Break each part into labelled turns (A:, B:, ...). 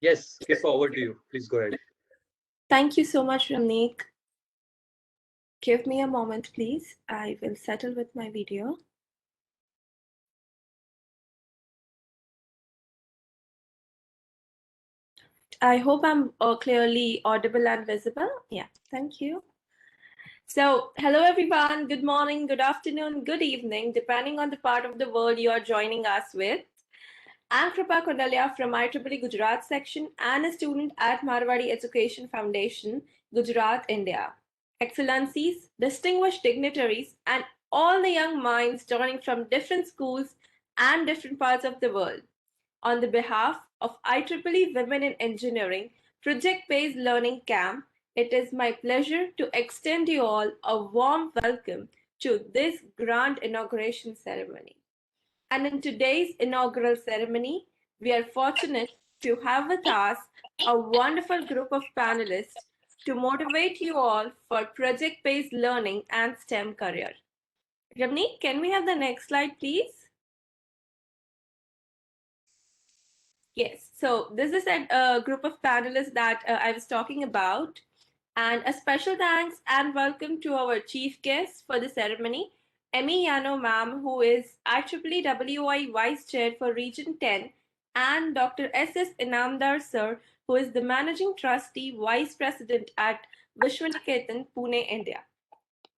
A: Yes, Kirpa, over to you. Please go ahead.
B: Thank you so much, Ramneek. Give me a moment, please. I will settle with my video. I hope I'm clearly audible and visible. Yeah, thank you. So, hello everyone. Good morning, good afternoon, good evening, depending on the part of the world you are joining us with. I'm Kripa Kondalia from IEEE Gujarat section and a student at Marwadi Education Foundation, Gujarat, India. Excellencies, distinguished dignitaries, and all the young minds joining from different schools and different parts of the world. On the behalf of IEEE Women in Engineering Project-Based Learning Camp, it is my pleasure to extend you all a warm welcome to this grand inauguration ceremony. And in today's inaugural ceremony, we are fortunate to have with us a wonderful group of panelists to motivate you all for project-based learning and STEM career. Ramni, can we have the next slide, please? Yes, so this is a group of panelists that I was talking about. And a special thanks and welcome to our chief guest for the ceremony, Emmy Yano ma'am, who is IEEE WI Vice Chair for Region 10, and Dr. S.S. Inamdar sir, who is the Managing Trustee Vice President at Vishwaniketan, Pune, India.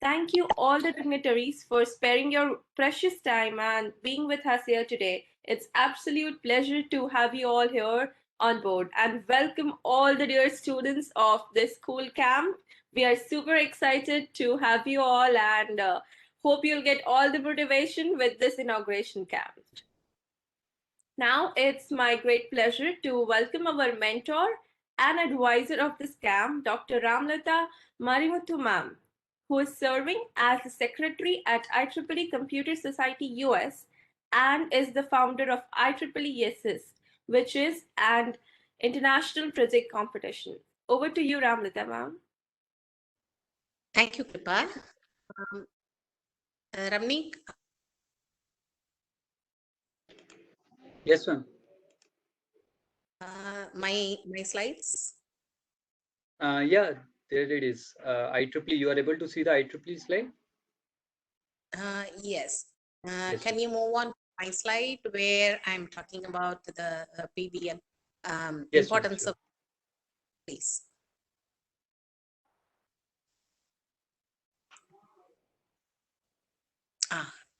B: Thank you all the dignitaries for sparing your precious time and being with us here today. It's absolute pleasure to have you all here on board and welcome all the dear students of this school camp. We are super excited to have you all and hope you'll get all the motivation with this inauguration camp. Now it's my great pleasure to welcome our mentor and advisor of this camp, Dr. Ramlata Marimuthu ma'am, who is serving as the secretary at IEEE Computer Society US and is the founder of IEEE Assist, which is an international project competition. Over to you, Ramlata ma'am.
C: Thank you, Kripa. Ramneek?
A: Yes, ma'am.
C: My slides?
A: Yeah, there it is. IEEE, you are able to see the IEEE slide?
C: Yes.
A: Yes,
C: Can you move on to my slide where I'm talking about the PBL
A: yes,
C: importance
A: sure.
C: of, please.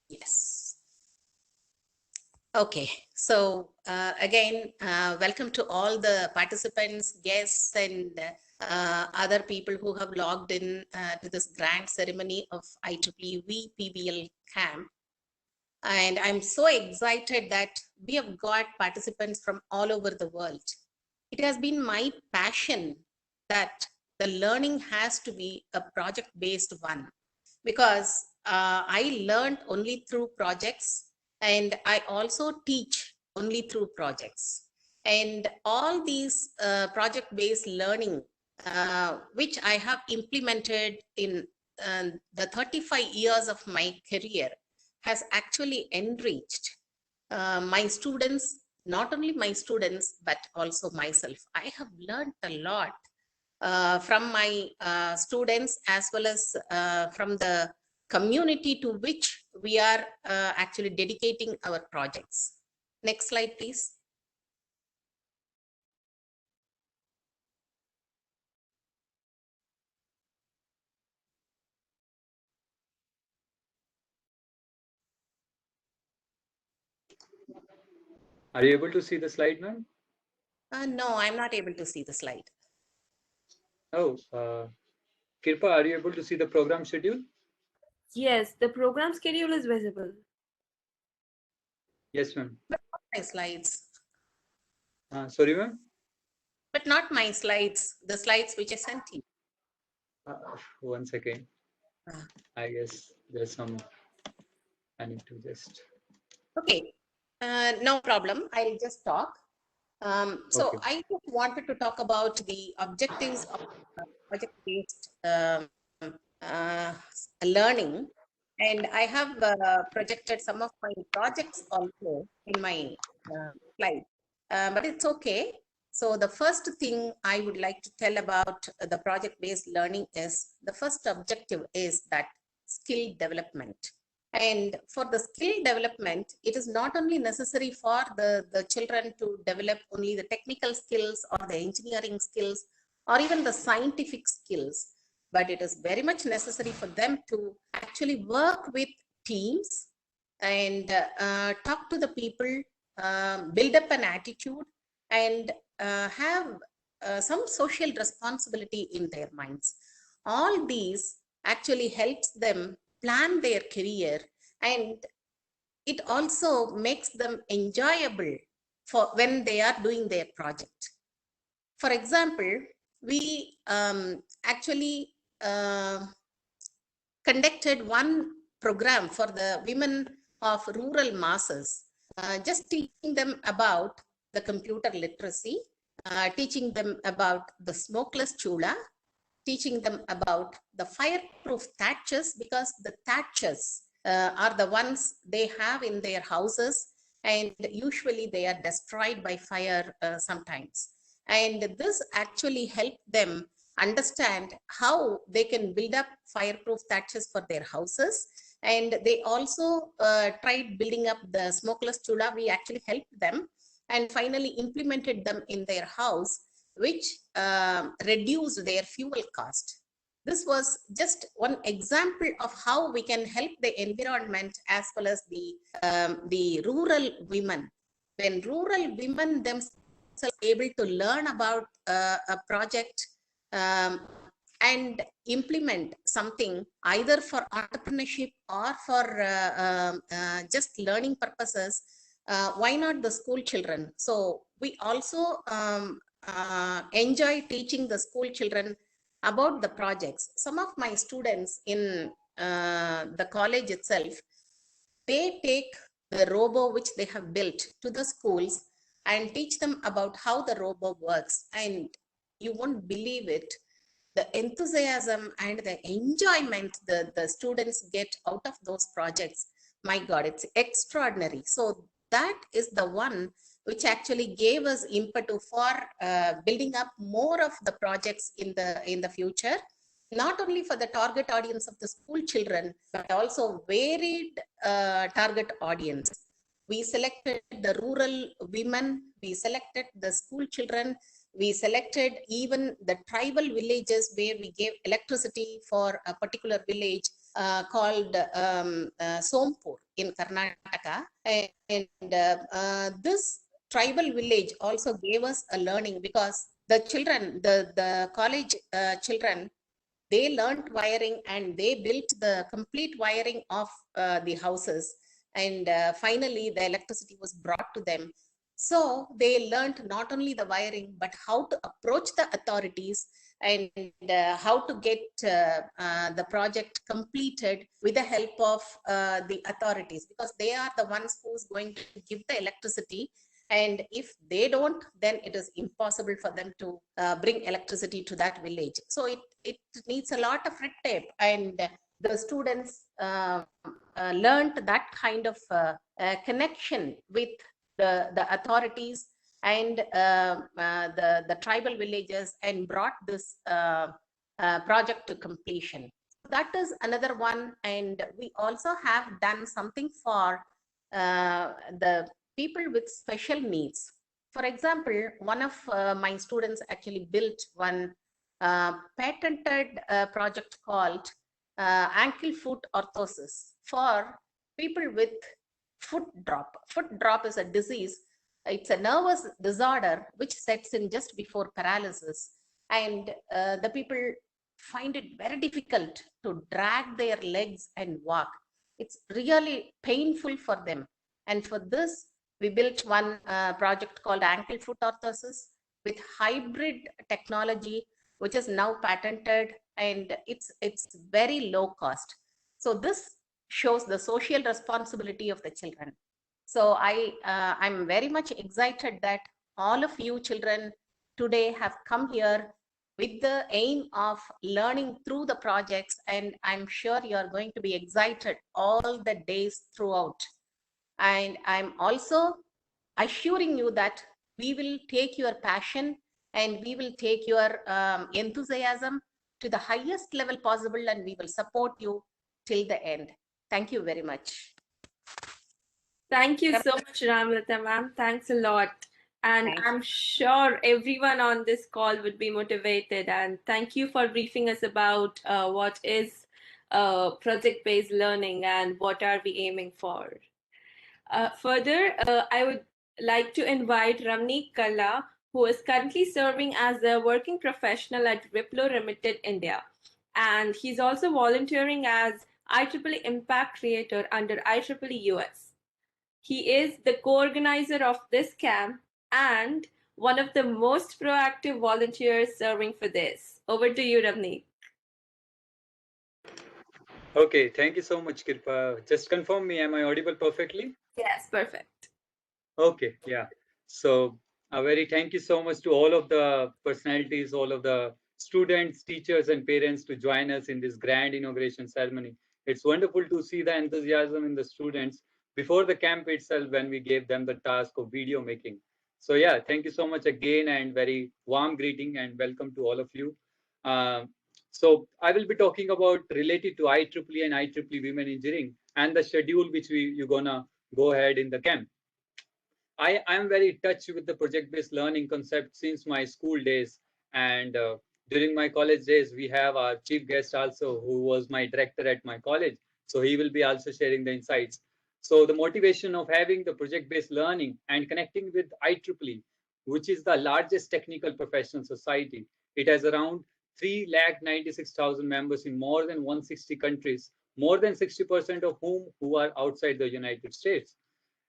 C: Yes. Okay, so again, welcome to all the participants, guests, and other people who have logged in to this grand ceremony of IEEE WIE PBL camp. And I'm so excited that we have got participants from all over the world. It has been my passion that the learning has to be a project-based one, because I learned only through projects, and I also teach only through projects. And all these project-based learning, which I have implemented in the 35 years of my career, has actually enriched my students, not only my students, but also myself. I have learned a lot from my students, as well as from the community to which we are actually dedicating our projects. Next slide, please.
A: Are you able to see the slide, ma'am?
C: No, I'm not able to see the slide.
A: Oh, Kirpa, are you able to see the program schedule?
B: Yes, the program schedule is visible.
A: Yes, ma'am.
C: But not my slides.
A: Sorry, ma'am?
C: But not my slides, the slides which I sent you.
A: 1 second. I guess there's some, I need to just.
C: Okay, no problem. I'll just talk. So
A: Okay.
C: I just wanted to talk about the objectives of project-based learning. And I have projected some of my projects also in my slide, but it's okay. So the first thing I would like to tell about the project-based learning is the first objective is that skill development. And for the skill development, it is not only necessary for the children to develop only the technical skills or the engineering skills or even the scientific skills, but it is very much necessary for them to actually work with teams and talk to the people, build up an attitude, and have some social responsibility in their minds. All these actually helps them plan their career, and it also makes them enjoyable for when they are doing their project. For example, we actually conducted one program for the women of rural masses, just teaching them about the computer literacy, teaching them about the smokeless chula, teaching them about the fireproof thatches, because the thatches are the ones they have in their houses, and usually they are destroyed by fire sometimes. And this actually helped them understand how they can build up fireproof thatches for their houses. And they also tried building up the smokeless chula. We actually helped them and finally implemented them in their house, which reduced their fuel cost. This was just one example of how we can help the environment as well as the rural women. When rural women themselves are able to learn about a project and implement something either for entrepreneurship or for just learning purposes, why not the school children? So we also enjoy teaching the school children about the projects. Some of my students in the college itself, they take the robo which they have built to the schools and teach them about how the robo works. And you won't believe it, the enthusiasm and the enjoyment the students get out of those projects. My God, it's extraordinary. So that is the one which actually gave us impetus for building up more of the projects in the future, not only for the target audience of the school children, but also varied target audience. We selected the rural women, we selected the school children, we selected even the tribal villages where we gave electricity for a particular village called Sompur in Karnataka. And this tribal village also gave us a learning, because the children, the college children, they learned wiring and they built the complete wiring of the houses. And finally, the electricity was brought to them. So they learned not only the wiring, but how to approach the authorities and how to get the project completed with the help of the authorities, because they are the ones who's going to give the electricity. And if they don't, then it is impossible for them to bring electricity to that village. So it needs a lot of red tape, and the students learned that kind of connection with the authorities and the tribal villages, and brought this project to completion. That is another one. And we also have done something for the people with special needs. For example, one of my students actually built one patented project called ankle foot orthosis for people with foot drop. Foot drop is a disease. It's a nervous disorder which sets in just before paralysis. And the people find it very difficult to drag their legs and walk. It's really painful for them. And for this, we built one project called ankle foot orthosis with hybrid technology, which is now patented, and it's very low cost. So this shows the social responsibility of the children. So I'm very much excited that all of you children today have come here with the aim of learning through the projects, and I'm sure you're going to be excited all the days throughout. And I'm also assuring you that We will take your passion and we will take your enthusiasm to the highest level possible, and we will support you till the end. Thank you very much.
B: Thank you so much, Ramlata ma'am. Thanks a lot. And
C: Thank
B: I'm sure everyone on this call would be motivated. And thank you for briefing us about what is project-based learning and what are we aiming for. Further, I would like to invite Ramneek Kalla, who is currently serving as a working professional at Wipro Limited, India. And he's also volunteering as IEEE Impact Creator under IEEE US. He is the co-organizer of this camp and one of the most proactive volunteers serving for this. Over to you, Ramneek.
A: Okay, thank you so much, Kirpa. Just confirm me, am I audible perfectly?
B: Yes, perfect.
A: Okay, yeah. So a very thank you so much to all of the personalities, all of the students, teachers, and parents to join us in this grand inauguration ceremony. It's wonderful to see the enthusiasm in the students before the camp itself when we gave them the task of video making. So yeah, thank you so much again and very warm greeting and welcome to all of you. So I will be talking about related to IEEE and IEEE Women Engineering and the schedule which you're gonna go ahead in the camp. I am very touched with the project-based learning concept since my school days. And during my college days, we have our chief guest also, who was my director at my college. So he will be also sharing the insights. So the motivation of having the project-based learning and connecting with IEEE, which is the largest technical professional society. It has around 396,000 members in more than 160 countries, more than 60% of whom who are outside the United States.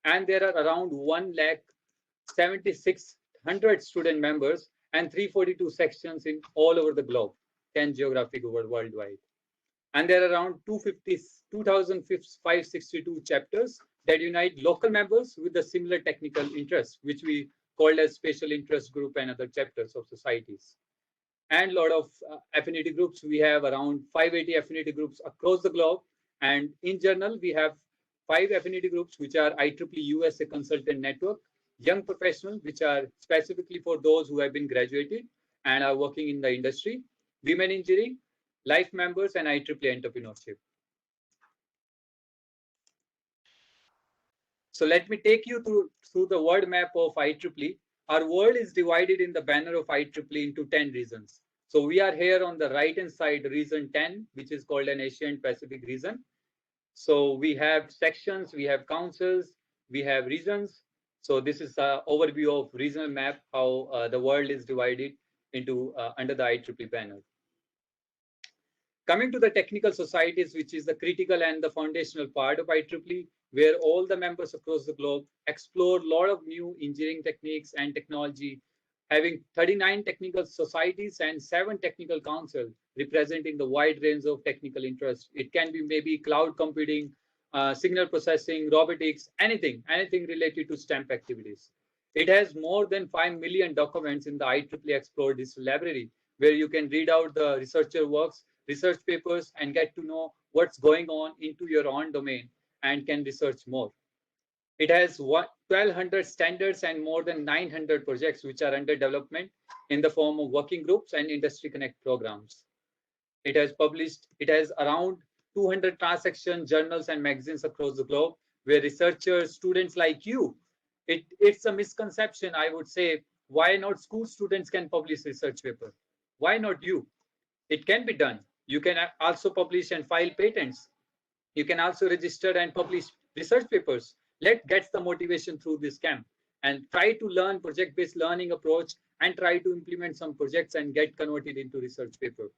A: And there are around 1,76,000 student members and 342 sections in all over the globe, 10 geographic worldwide. And there are around 2,562 chapters that unite local members with the similar technical interests, which we called as special interest group and other chapters of societies. And a lot of affinity groups. We have around 580 affinity groups across the globe. And in general, we have 5 affinity groups, which are IEEE USA Consultant Network, Young Professionals, which are specifically for those who have been graduated and are working in the industry, Women Engineering, Life Members, and IEEE Entrepreneurship. So let me take you through the world map of IEEE. Our world is divided in the banner of IEEE into 10 regions. So we are here on the right-hand side, region 10, which is called an Asian Pacific region. So we have sections, we have councils, we have regions. So this is an overview of regional map, how the world is divided into under the IEEE banner. Coming to the technical societies, which is the critical and the foundational part of IEEE, where all the members across the globe explore a lot of new engineering techniques and technology, having 39 technical societies and 7 technical councils representing the wide range of technical interests. It can be maybe cloud computing, signal processing, robotics, anything related to STEM activities. It has more than 5 million documents in the IEEE Explore Digital Library, where you can read out the researcher works, research papers, and get to know what's going on into your own domain and can research more. It has 1,200 standards and more than 900 projects which are under development in the form of working groups and industry connect programs. It has around 200 transaction journals and magazines across the globe where researchers, students like you, it's a misconception, I would say, why not school students can publish research paper? Why not you? It can be done. You can also publish and file patents. You can also register and publish research papers. Let's get the motivation through this camp and try to learn project-based learning approach and try to implement some projects and get converted into research paper.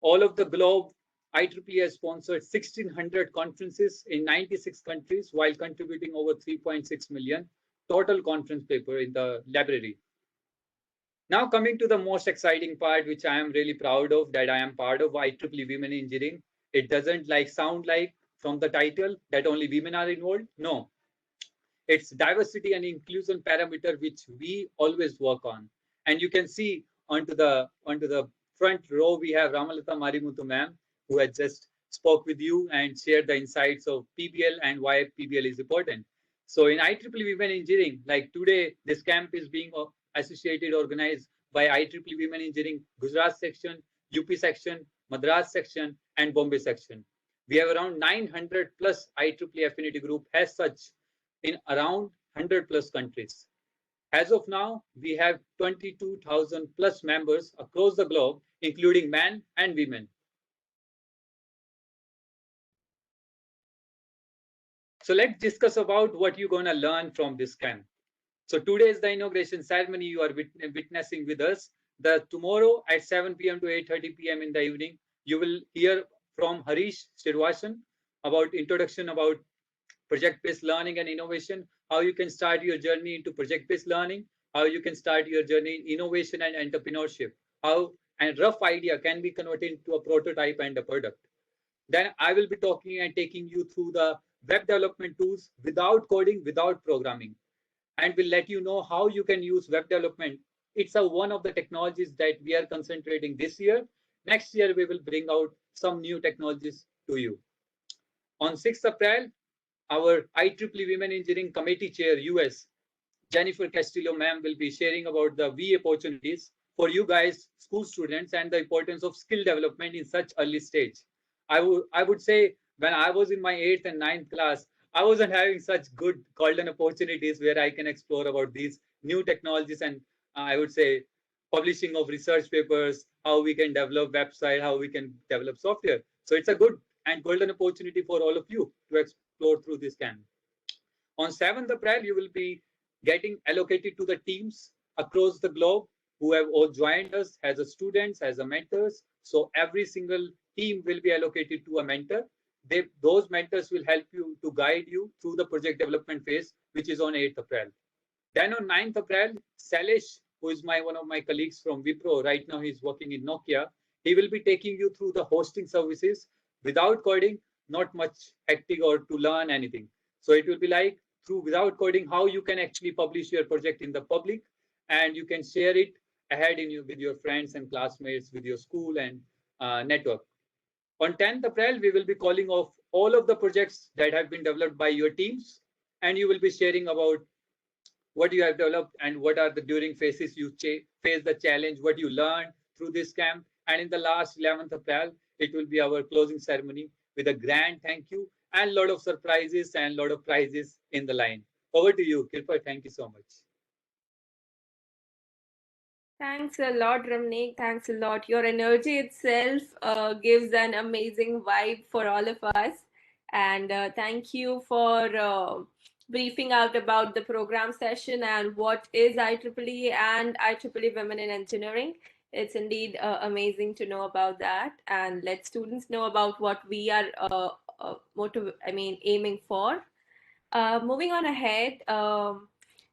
A: All of the globe, IEEE has sponsored 1,600 conferences in 96 countries while contributing over 3.6 million total conference paper in the library. Now coming to the most exciting part, which I am really proud of, that I am part of IEEE Women Engineering. It doesn't sound like from the title that only women are involved. No, it's diversity and inclusion parameter which we always work on. And you can see onto the front row we have Ramalata Marimuthu ma'am, who had just spoke with you and shared the insights of PBL and why PBL is important. So in IEEE Women Engineering, like today, this camp is being organized by IEEE Women Engineering Gujarat section, UP section, Madras section, and Bombay section. We have around 900 plus IEEE Affinity Group as such in around 100 plus countries. As of now, we have 22,000 plus members across the globe, including men and women. So let's discuss about what you're going to learn from this camp. So today is the inauguration ceremony you are witnessing with us. Tomorrow at 7 p.m. to 8:30 p.m. in the evening, you will hear from Harish Sirvasan about introduction about project-based learning and innovation, how you can start your journey into project-based learning, how you can start your journey in innovation and entrepreneurship, how a rough idea can be converted into a prototype and a product. Then I will be talking and taking you through the web development tools without coding, without programming, and will let you know how you can use web development. It's one of the technologies that we are concentrating this year. Next year, we will bring out some new technologies to you. On 6th April, our IEEE Women Engineering Committee Chair, US, Jennifer Castillo ma'am will be sharing about the WIE opportunities for you guys, school students, and the importance of skill development in such early stage. I would say when I was in my 8th and 9th class, I wasn't having such good golden opportunities where I can explore about these new technologies and I would say publishing of research papers, how we can develop website, how we can develop software. So it's a good and golden opportunity for all of you to explore through this camp. On 7th April, you will be getting allocated to the teams across the globe who have all joined us as a students, as a mentors. So every single team will be allocated to a mentor. Those mentors will help you to guide you through the project development phase, which is on 8th April. Then on 9th April, Salish, who is one of my colleagues from Wipro, right now he's working in Nokia, he will be taking you through the hosting services without coding, not much hectic or to learn anything. So it will be like through without coding, how you can actually publish your project in the public and you can share it ahead with your friends and classmates, with your school and network. On 10th April, we will be calling off all of the projects that have been developed by your teams, and you will be sharing about what you have developed and what are the during phases you face the challenge, what you learned through this camp. And in the last 11th April, it will be our closing ceremony with a grand thank you and a lot of surprises and a lot of prizes in the line. Over to you, Kirpa. Thank you so much.
B: Thanks a lot, Ramnik. Thanks a lot. Your energy itself gives an amazing vibe for all of us. And thank you for briefing out about the program session and what is IEEE and IEEE Women in Engineering. It's indeed amazing to know about that, and let students know about what we are aiming for. Moving on ahead,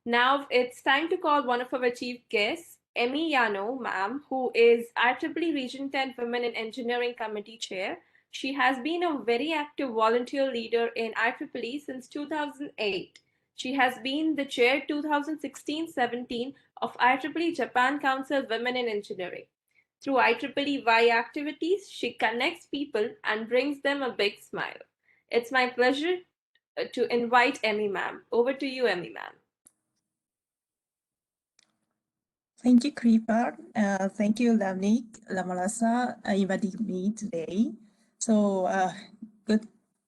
B: now it's time to call one of our chief guests, Emmy Yano, ma'am, who is IEEE Region 10 Women in Engineering Committee Chair. She has been a very active volunteer leader in IEEE since 2008. She has been the chair 2016-17 of IEEE Japan Council Women in Engineering. Through IEEE WIE activities, she connects people and brings them a big smile. It's my pleasure to invite Emmy ma'am. Over to you, Emmy ma'am.
D: Thank you, Kripa. Thank you, Lamnik, Lamalasa, inviting me today. So, good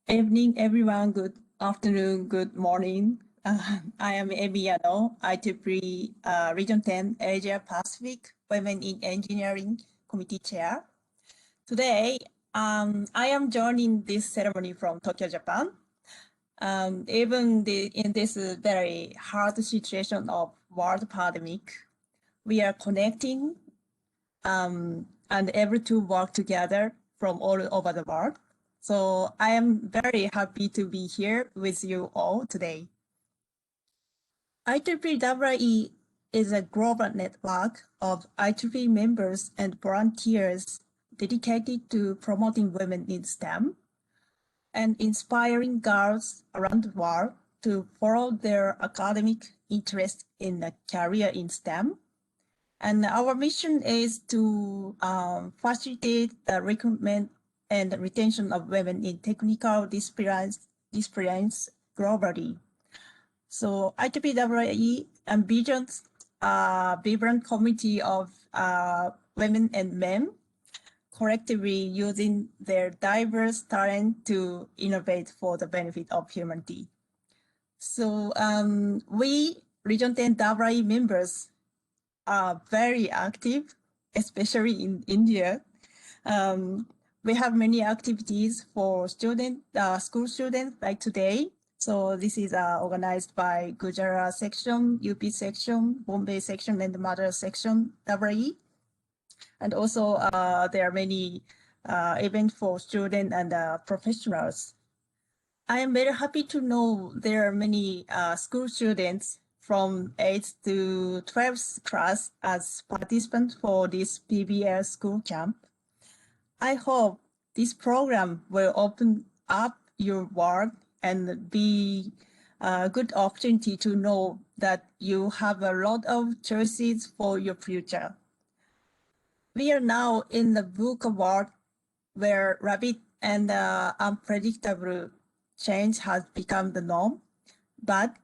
D: evening, everyone. Good afternoon, good morning. I am Emmy Yano, IEEE Region 10 Asia Pacific Women in Engineering Committee Chair. Today, I am joining this ceremony from Tokyo, Japan. Even in this very hard situation of world pandemic, we are connecting and able to work together from all over the world. So I am very happy to be here with you all today. IEEE is a global network of IEEE members and volunteers dedicated to promoting women in STEM and inspiring girls around the world to follow their academic interest in a career in STEM. And our mission is to facilitate the recruitment and retention of women in technical disciplines globally. So IEEE envisions a vibrant community of women and men collectively using their diverse talent to innovate for the benefit of humanity. So we Region 10 WIE members are very active, especially in India. We have many activities for school students like today. So this is organized by Gujarat section, UP section, Bombay section, and Madras section, WIE. And also there are many events for students and professionals. I am very happy to know there are many school students from 8th to 12th class as participants for this PBL school camp. I hope this program will open up your world and be a good opportunity to know that you have a lot of choices for your future. We are now in the book world where rapid and unpredictable change has become the norm. But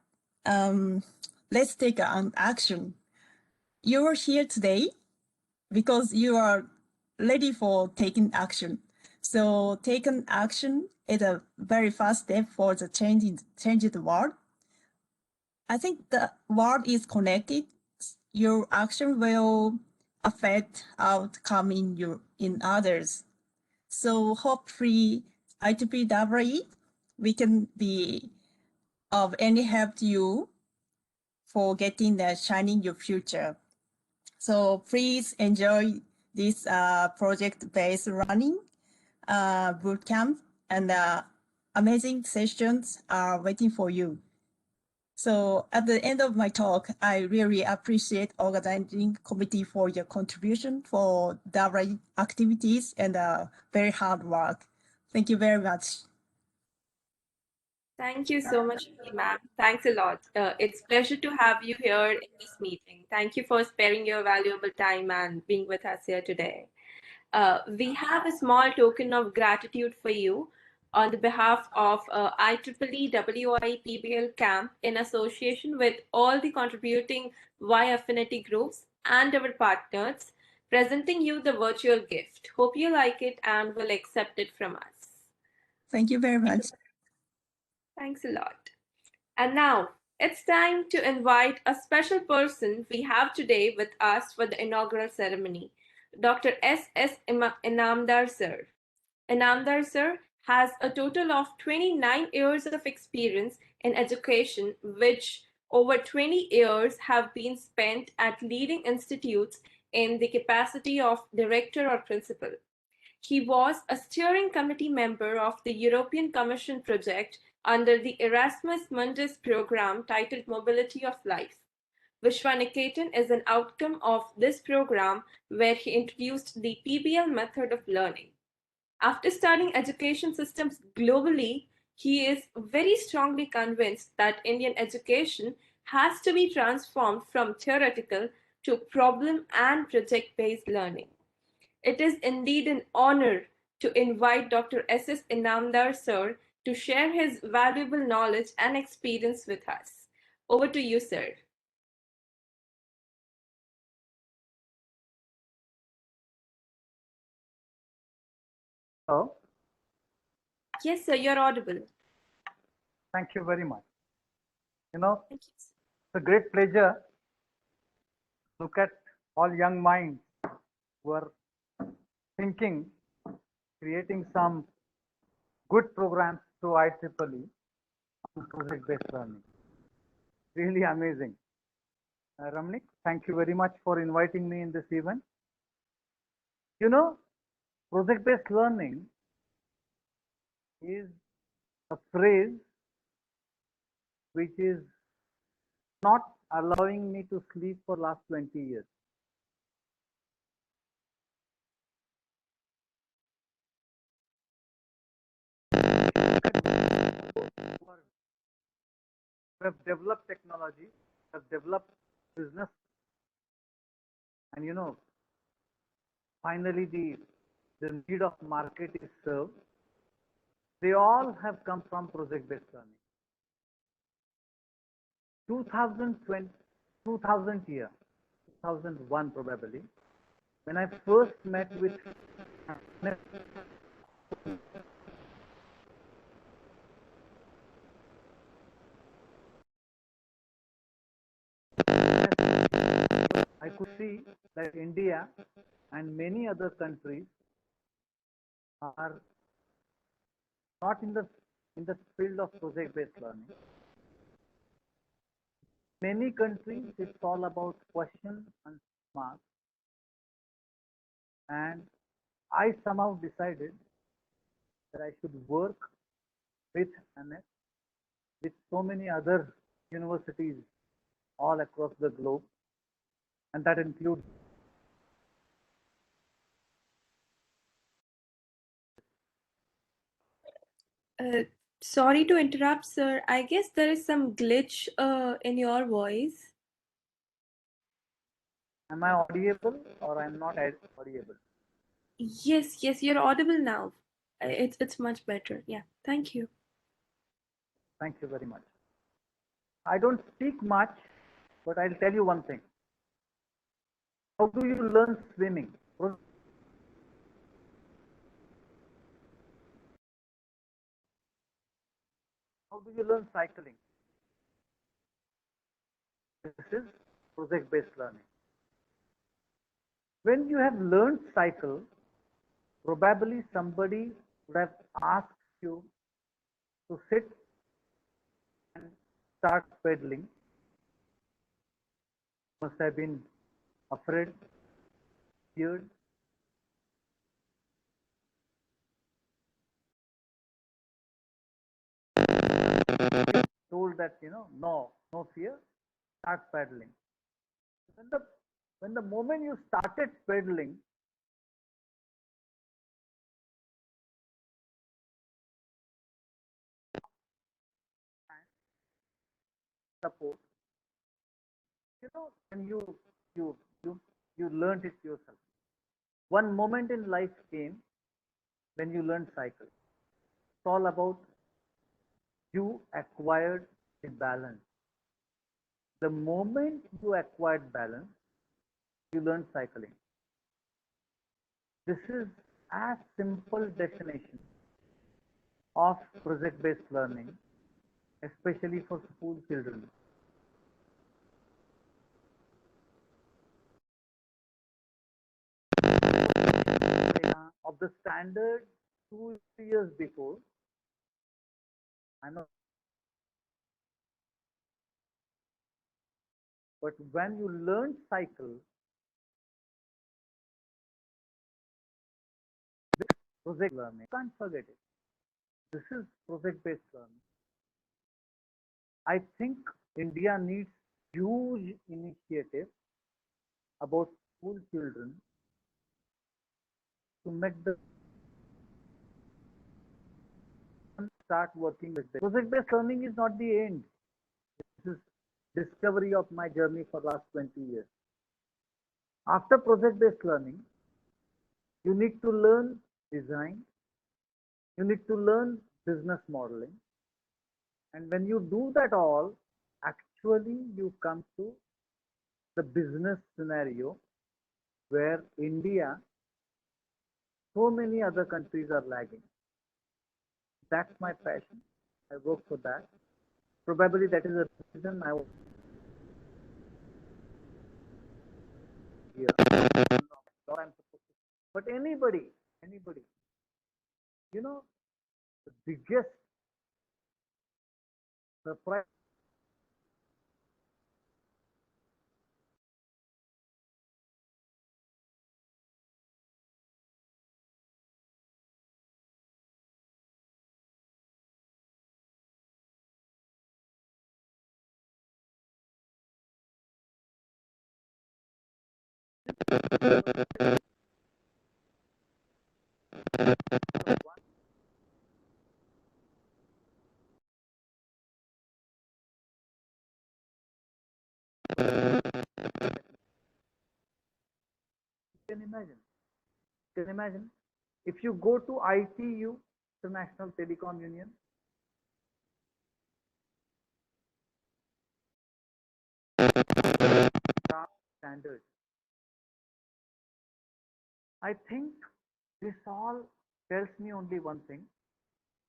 D: let's take an action. You are here today because you are ready for taking action. So taking action is a very fast step for the change in the world. I think the world is connected. Your action will affect outcome in others. So hopefully IEEE, we can be of any help to you for getting the shining your future. So please enjoy this project-based running bootcamp, and amazing sessions are waiting for you. So at the end of my talk, I really appreciate organizing committee for your contribution for WIE activities and very hard work. Thank you very much.
B: Thank you so much, ma'am. Thanks a lot. It's a pleasure to have you here in this meeting. Thank you for sparing your valuable time and being with us here today. We have a small token of gratitude for you on the behalf of IEEE WIE PBL Camp in association with all the contributing WIE Affinity Groups and our partners, presenting you the virtual gift. Hope you like it and will accept it from us.
D: Thank you very much.
B: Thanks a lot. And now it's time to invite a special person we have today with us for the inaugural ceremony, Dr. S.S. Inamdar sir. Inamdar sir has a total of 29 years of experience in education, which over 20 years have been spent at leading institutes in the capacity of director or principal. He was a steering committee member of the European Commission project under the Erasmus Mundus program titled Mobility of Life. Vishwaniketan is an outcome of this program where he introduced the PBL method of learning. After studying education systems globally, he is very strongly convinced that Indian education has to be transformed from theoretical to problem and project-based learning. It is indeed an honor to invite Dr. S.S. Inamdar sir to share his valuable knowledge and experience with us. Over to you, sir.
E: Hello.
B: Yes, sir, you're audible.
E: Thank you very much. You know,
B: Thank you.
E: it's a great pleasure to look at all young minds who are thinking, creating some good programs through IEEE on project-based learning. Really amazing. Ramnik, thank you very much for inviting me in this event. You know, project-based learning is a phrase which is not allowing me to sleep for last 20 years. We have developed technology, have developed business, and you know, finally the need of market is served. They all have come from project-based learning. 2020, 2000 year, 2001 probably, when I first met with I could see that India and many other countries are not in the field of project-based learning. Many countries, it's all about question and marks. And I somehow decided that I should work with MS, with so many other universities all across the globe, and that includes
B: Sorry to interrupt, sir. I guess there is some glitch in your voice.
E: am I audible or I'm not audible?
B: Yes, yes, you're audible now. It's much better. Yeah, thank you.
E: Thank you very much. I don't speak much, but I'll tell you one thing. How do you learn swimming? How do you learn cycling? This is project-based learning. When you have learned cycle, probably somebody would have asked you to sit and start pedaling. Must have been afraid, feared. Told that no fear, start pedaling. When the moment you started pedaling, support, when you you you learned it yourself. One moment in life came when you learned cycle. It's all about you acquired a balance. The moment you acquired balance, you learned cycling. This is as simple definition of project-based learning, especially for school children. Of the standard 2 years before, I know, but when you learn cycle, this project learning, can't forget it. This is project-based learning. I think India needs huge initiative about school children to make the start working with them. Project-based learning is not the end. This is discovery of my journey for last 20 years. After project-based learning, you need to learn design, you need to learn business modeling, and when you do that all, actually you come to the business scenario where India, so many other countries are lagging. That's my passion. I work for that. Probably that is the reason I was here. But anybody, the biggest surprise can imagine. Can imagine if you go to ITU, International Telecom Union, standards. I think this all tells me only one thing,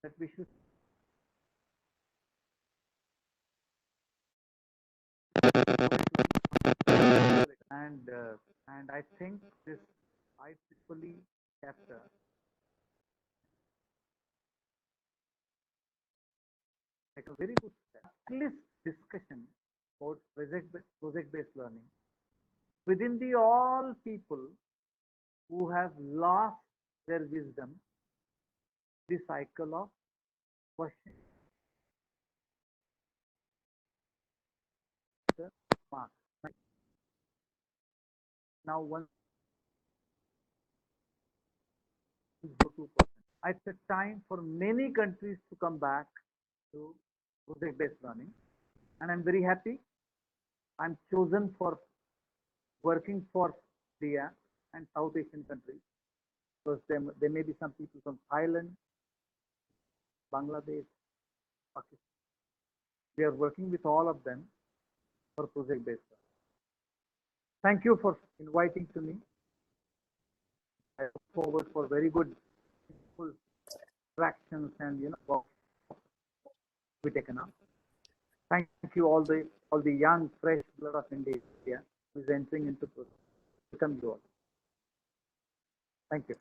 E: that we should and I think this IEEE chapter like a very good step. At least discussion about project-based learning within the all people who have lost their wisdom, the cycle of question mark. Now one is 2%. It's a time for many countries to come back to project-based learning, and I'm very happy. I'm chosen for working for India and South Asian countries, because there may be some people from Thailand, Bangladesh, Pakistan. We are working with all of them for project-based learning. Thank you for inviting to me. I look forward for very good interactions and we taken up. Thank you all the young fresh blood of India who is entering into project. Welcome you all. Thank you.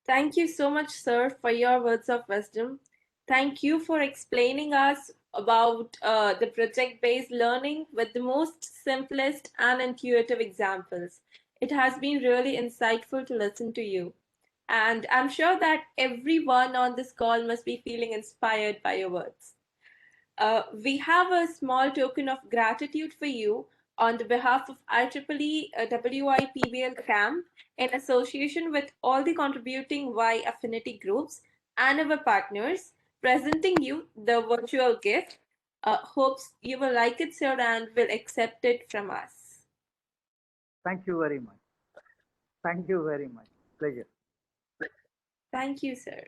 B: Thank you so much, sir, for your words of wisdom. Thank you for explaining us about the project-based learning with the most simplest and intuitive examples. It has been really insightful to listen to you. And I'm sure that everyone on this call must be feeling inspired by your words. We have a small token of gratitude for you on the behalf of IEEE WIPBL camp in association with all the contributing WIE affinity groups and our partners, presenting you the virtual gift. Hopes you will like it, sir, and will accept it from us.
E: Thank you very much. Thank you very much. Pleasure.
B: Thank you, sir.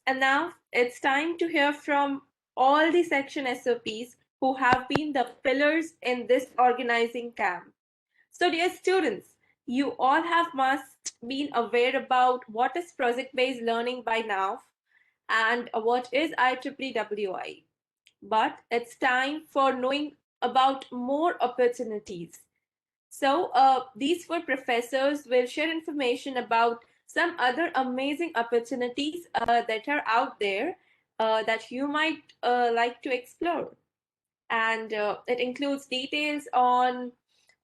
B: And now it's time to hear from all the section SOPs who have been the pillars in this organizing camp. So dear students, you all must been aware about what is project-based learning by now and what is IEEE WIE. But it's time for knowing about more opportunities. So these four professors will share information about some other amazing opportunities that are out there that you might like to explore. And it includes details on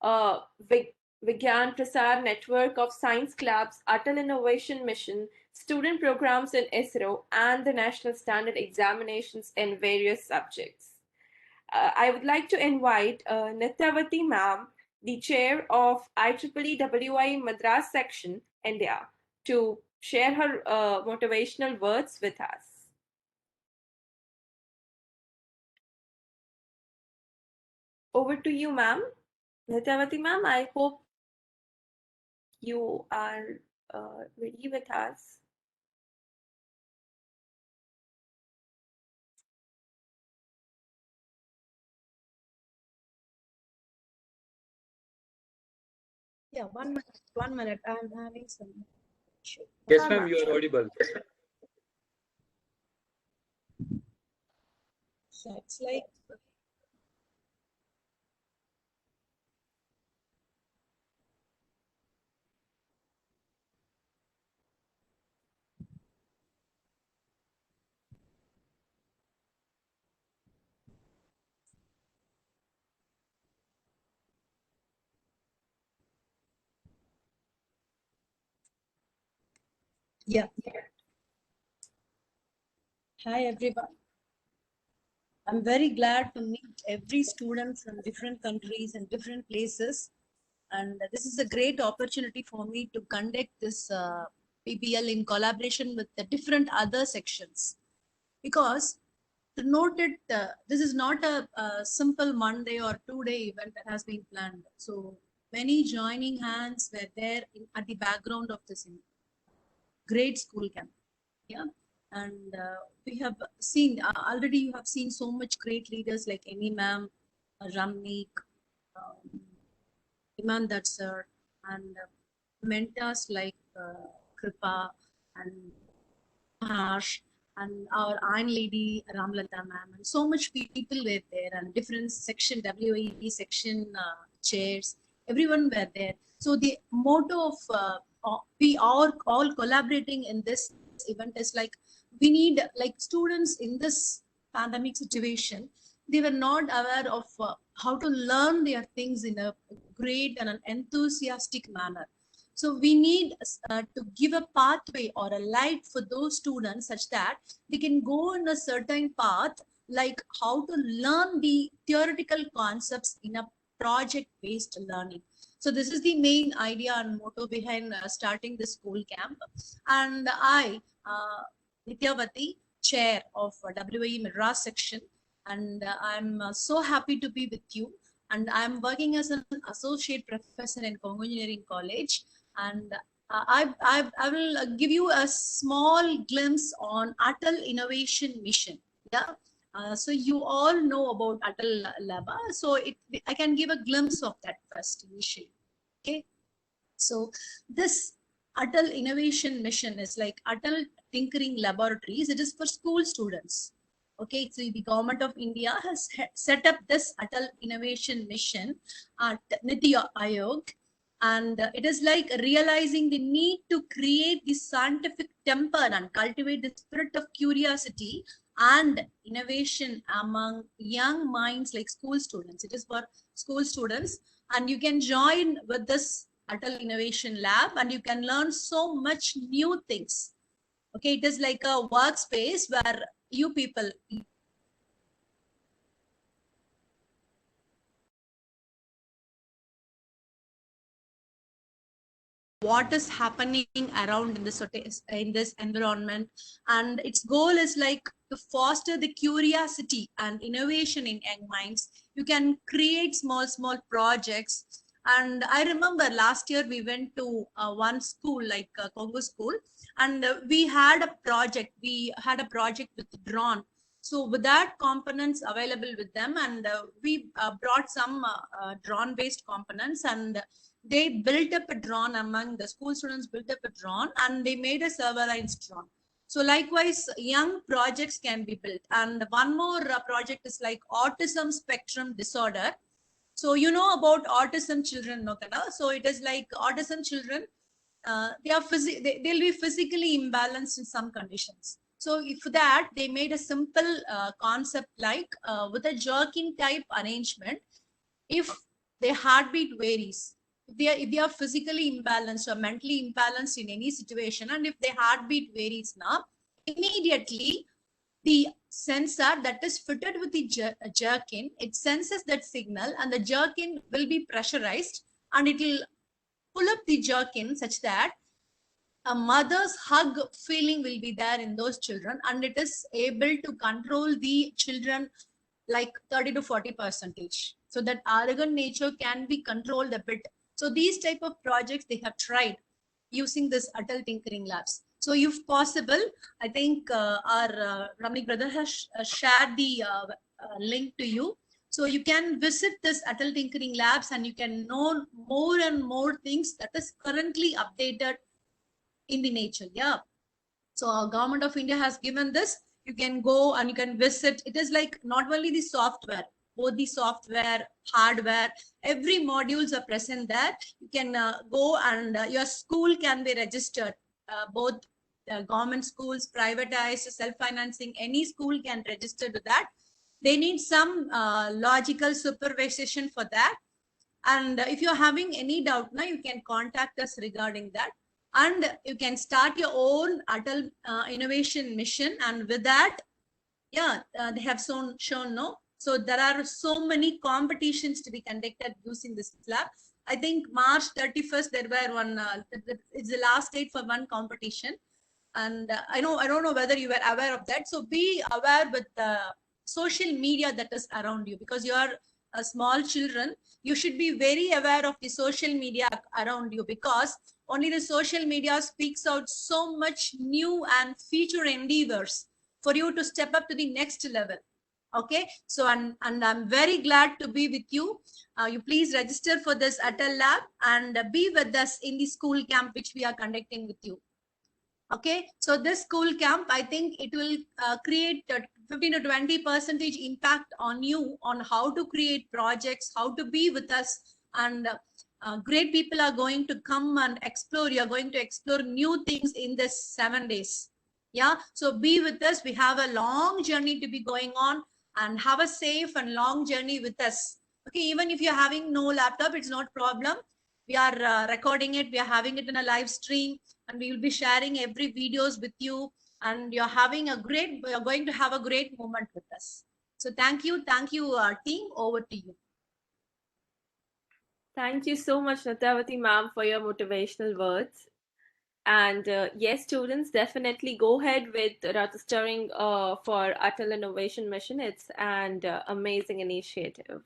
B: Vigyan Prasar Network of Science Clubs, Untitled Innovation Mission, student programs in Isro, and the national standard examinations in various subjects. I would like to invite Nityavati ma'am, the chair of IEEE WIE Madras section, India, to share her motivational words with us. Over to you, ma'am. Nityavati ma'am, I hope you are ready with us.
F: Yeah, 1 minute. 1 minute. I'm having some issue.
A: Yes, ma'am, you are audible.
F: So it's like yeah. Hi everyone. I'm very glad to meet every student from different countries and different places. And this is a great opportunity for me to conduct this PBL in collaboration with the different other sections. Because to note it, this is not a simple 1 day or 2 day event that has been planned. So many joining hands were there at the background of this great school camp. Yeah. And we have seen already, you have seen so much great leaders like Amy ma'am, Ramnik, Imandat sir, and mentors like Kripa and Harsh and our Iron Lady Ramlata ma'am, and so much people were there, and different section WAE section chairs, everyone were there. So the motto of we are all collaborating in this event is like, we need, like, students in this pandemic situation, they were not aware of how to learn their things in a great and an enthusiastic manner. So we need to give a pathway or a light for those students such that they can go in a certain path, like how to learn the theoretical concepts in a project-based learning. So this is the main idea and motto behind starting the school camp. And I, Nityavati, chair of WAE Madras section, and I'm so happy to be with you. And I'm working as an associate professor in Congo Engineering College. And I will give you a small glimpse on Atal Innovation Mission. Yeah. So you all know about Atal Laba. So I can give a glimpse of that first initially. Okay. So this Atal Innovation Mission is like Atal Tinkering Laboratories. It is for school students. Okay, so the government of India has set up this Atal Innovation Mission at Niti Aayog, and it is like realizing the need to create the scientific temper and cultivate the spirit of curiosity and innovation among young minds like school students. It is for school students, and you can join with this Atal Innovation Lab and you can learn so much new things. Okay, it is like a workspace where you people what is happening around in this environment, and its goal is like to foster the curiosity and innovation in young minds. You can create small projects. And I remember last year we went to one school like Congo school, and we had a project with drone. So with that components available with them, and we brought some drone based components, and they built up a drone. Among the school students built up a drone and they made a surveillance drone. So likewise, young projects can be built. And one more project is like autism spectrum disorder. So you know about autism children, no? So it is like autism children, they'll be physically imbalanced in some conditions. So for that, they made a simple concept like with a jerking type arrangement. If their heartbeat varies, if they are physically imbalanced or mentally imbalanced in any situation, and if their heartbeat varies now, immediately the sensor that is fitted with the jerkin, it senses that signal, and the jerkin will be pressurized and it will pull up the jerkin such that a mother's hug feeling will be there in those children, and it is able to control the children like 30 to 40%, so that arrogant nature can be controlled a bit. So these type of projects they have tried using this Atal Tinkering Labs. So if possible, I think our Ramnik brother has shared the link to you. So you can visit this Atal Tinkering Labs and you can know more and more things that is currently updated in the nature. Yeah. So our government of India has given this. You can go and you can visit. It is like not only the software, both the software, hardware, every modules are present there. You can go and your school can be registered, both government schools, privatized, self-financing, any school can register to that. They need some logical supervision for that. And if you're having any doubt now, you can contact us regarding that. And you can start your own Atal Innovation Mission. And with that, yeah, they have shown no. So there are so many competitions to be conducted using this lab. I think March 31st, there were one, it's the last date for one competition. And I don't know whether you were aware of that. So be aware with the social media that is around you, because you are small children. You should be very aware of the social media around you, because only the social media speaks out so much new and future endeavors for you to step up to the next level. Okay, so and I'm very glad to be with you. You please register for this Atal Lab and be with us in the school camp which we are conducting with you. Okay, so this school camp, I think it will create 15 to 20% impact on you on how to create projects, how to be with us, and great people are going to come and explore. You're going to explore new things in this 7 days. Yeah, so be with us. We have a long journey to be going on, and have a safe and long journey with us. Okay, even if you're having no laptop, it's not problem. We are recording it. We are having it in a live stream, and we will be sharing every videos with you, and you're going to have a great moment with us. So thank you team. Over to you.
B: Thank you so much, Natavati ma'am, for your motivational words. And yes, students, definitely go ahead with registering for Atal Innovation Mission. It's an amazing initiative.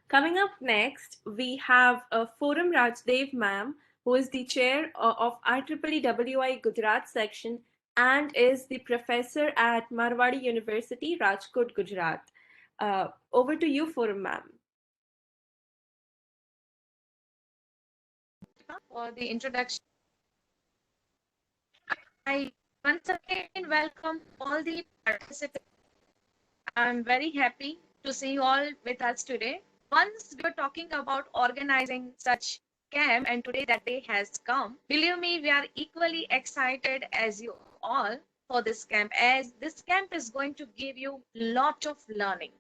B: Coming up next, we have Forum Rajdev ma'am, who is the chair of IEEE WI Gujarat section and is the professor at Marwadi University, Rajkot, Gujarat. Over to you, Forum ma'am.
G: For the introduction. I once again welcome all the participants. I'm very happy to see you all with us today. Once we were talking about organizing such camp, and today that day has come. Believe me, we are equally excited as you all for this camp, as this camp is going to give you lot of learning.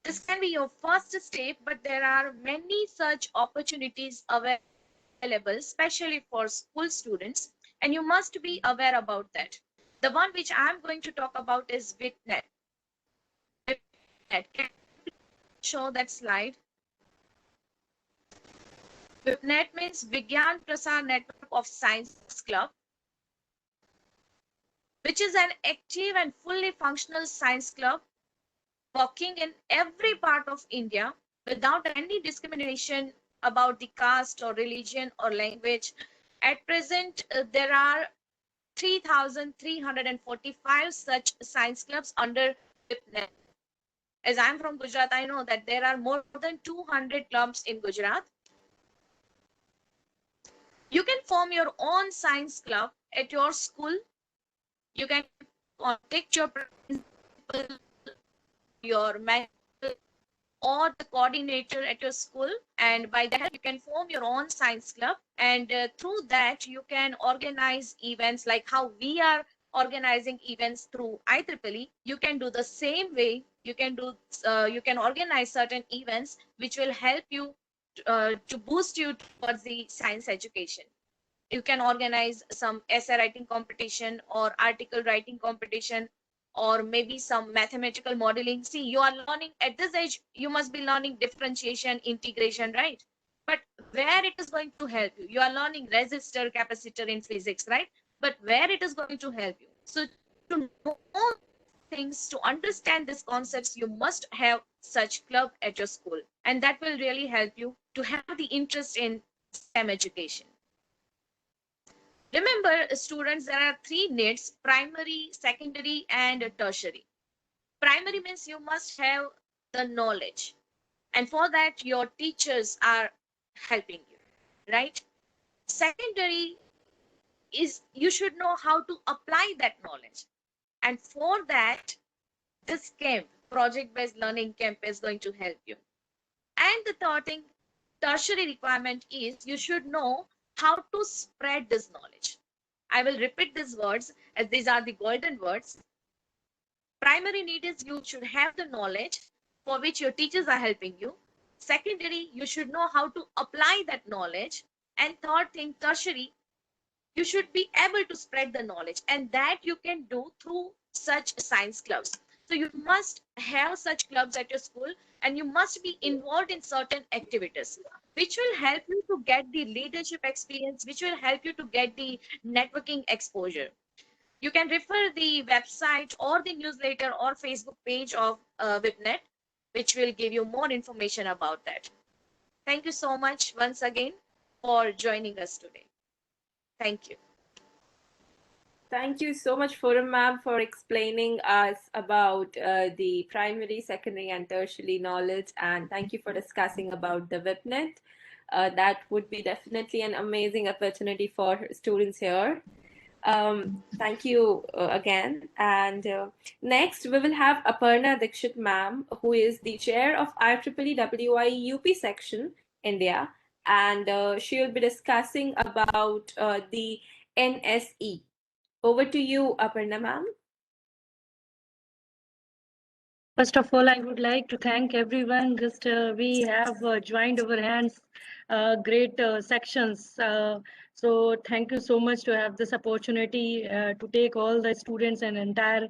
G: This can be your first step, but there are many such opportunities available, especially for school students, and you must be aware about that. The one which I'm going to talk about is VIPNet. Can you show that slide? VIPNet means Vigyan Prasar Network of Science Club, which is an active and fully functional science club working in every part of India without any discrimination about the caste or religion or language. At present, there are 3,345 such science clubs under VIPNet. As I'm from Gujarat, I know that there are more than 200 clubs in Gujarat. You can form your own science club at your school. You can contact your principal, your manager, or the coordinator at your school, and by that you can form your own science club, and through that you can organize events like how we are organizing events through IEEE. You can do the same way. You can organize certain events which will help you to boost you towards the science education. You can organize some essay writing competition or article writing competition, or maybe some mathematical modeling. See, you are learning at this age, you must be learning differentiation, integration, right? But where it is going to help you? You are learning resistor, capacitor in physics, right? But where it is going to help you? So to know things, to understand these concepts, you must have such club at your school, and that will really help you to have the interest in STEM education. Remember, students, there are three needs: primary, secondary, and tertiary. Primary means you must have the knowledge, and for that your teachers are helping you, right? Secondary is you should know how to apply that knowledge, and for that this camp, project-based learning camp, is going to help you. And the third thing, tertiary requirement, is you should know how to spread this knowledge. I will repeat these words as these are the golden words. Primary need is you should have the knowledge for which your teachers are helping you. Secondary, you should know how to apply that knowledge. And third thing, tertiary, you should be able to spread the knowledge, and that you can do through such science clubs. So you must have such clubs at your school, and you must be involved in certain activities which will help you to get the leadership experience, which will help you to get the networking exposure. You can refer the website or the newsletter or Facebook page of VIPNet, which will give you more information about that. Thank you so much once again for joining us today. Thank you.
B: Thank you so much, Forum ma'am, for explaining us about the primary, secondary, and tertiary knowledge. And thank you for discussing about the WIPNet. That would be definitely an amazing opportunity for students here. Thank you again. And next, we will have Aparna Dikshit ma'am, who is the chair of IEEE WIE UP section, India. And she will be discussing about the NSE. Over to you, Aparna ma'am.
H: First of all, I would like to thank everyone. Just we have joined our hands, great sections. So thank you so much to have this opportunity to take all the students and entire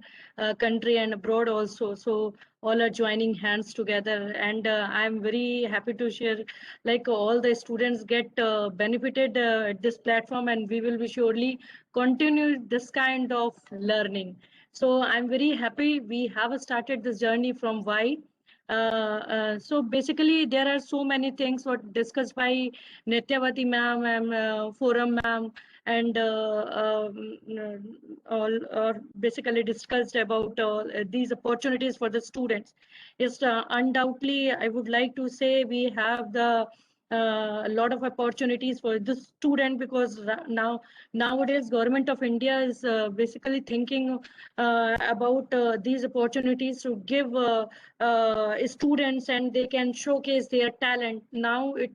H: country and abroad also. So all are joining hands together, and I'm very happy to share. Like all the students get benefited at this platform, and we will be surely continue this kind of learning. So I'm very happy we have started this journey from why. So basically, there are so many things what discussed by Nityavati ma'am and Forum ma'am, and all basically discussed about these opportunities for the students. Yes, undoubtedly, I would like to say we have the a lot of opportunities for the student, because nowadays government of India is basically thinking about these opportunities to give students, and they can showcase their talent. Now it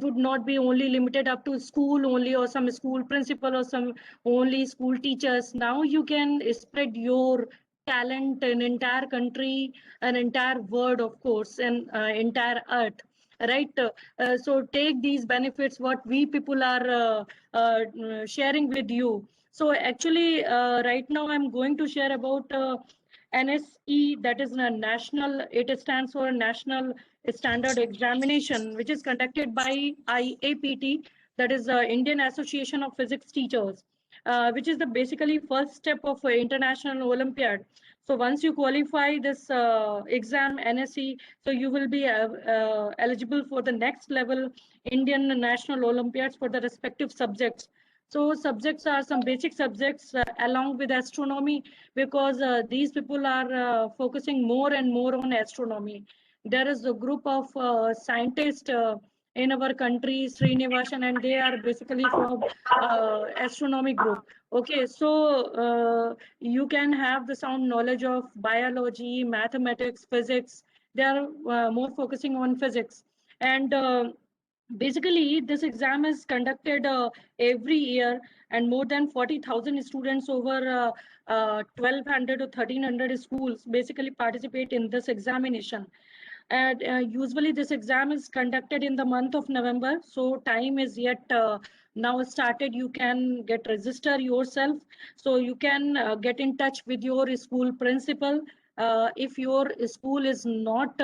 H: would not be only limited up to school only, or some school principal, or some only school teachers. Now you can spread your talent in entire country, an entire world, of course, and entire earth, right? So take these benefits what we people are sharing with you. So actually, right now I'm going to share about NSE, that is a national, it stands for National Standard Examination, which is conducted by IAPT, that is Indian Association of Physics Teachers, which is the basically first step of International Olympiad. So once you qualify this exam, NSE, so you will be eligible for the next level Indian National Olympiads for the respective subjects. So subjects are some basic subjects along with astronomy, because these people are focusing more and more on astronomy. There is a group of scientists in our country, Srinivasan, and they are basically from astronomy group. Okay, so you can have the sound knowledge of biology, mathematics, physics. They are more focusing on physics. And basically, this exam is conducted every year, and more than 40,000 students over 1,200 or 1,300 schools basically participate in this examination. And usually this exam is conducted in the month of November. So time is yet now started. You can get register yourself. So you can get in touch with your school principal. If your school is not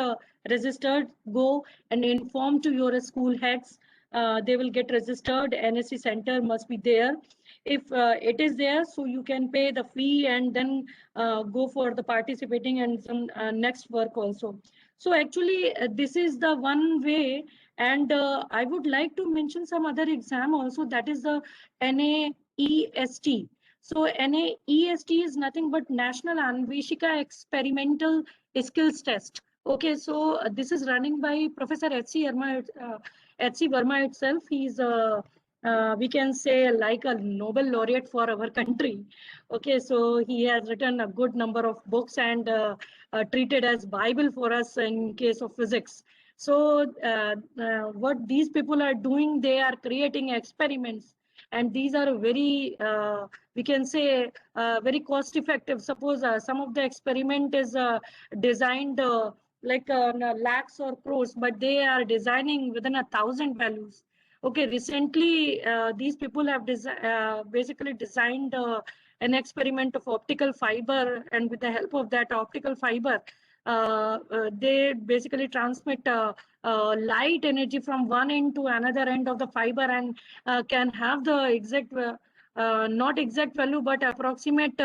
H: registered, go and inform to your school heads. They will get registered. NSE center must be there. If it is there, so you can pay the fee and then go for the participating and some next work also. So actually, this is the one way. And I would like to mention some other exam also, that is the NAEST. So NAEST is nothing but National Anveshika Experimental Skills Test. Okay, so this is running by Professor H.C. Verma itself. He's we can say like a Nobel laureate for our country. Okay, so he has written a good number of books and treated as Bible for us in case of physics. So what these people are doing, they are creating experiments, and these are very, we can say, very cost effective. Suppose some of the experiment is designed like lakhs or crores, but they are designing within 1,000 values. Okay, recently these people have basically designed an experiment of optical fiber, and with the help of that optical fiber, they basically transmit light energy from one end to another end of the fiber, and can have the exact, not exact value, but approximate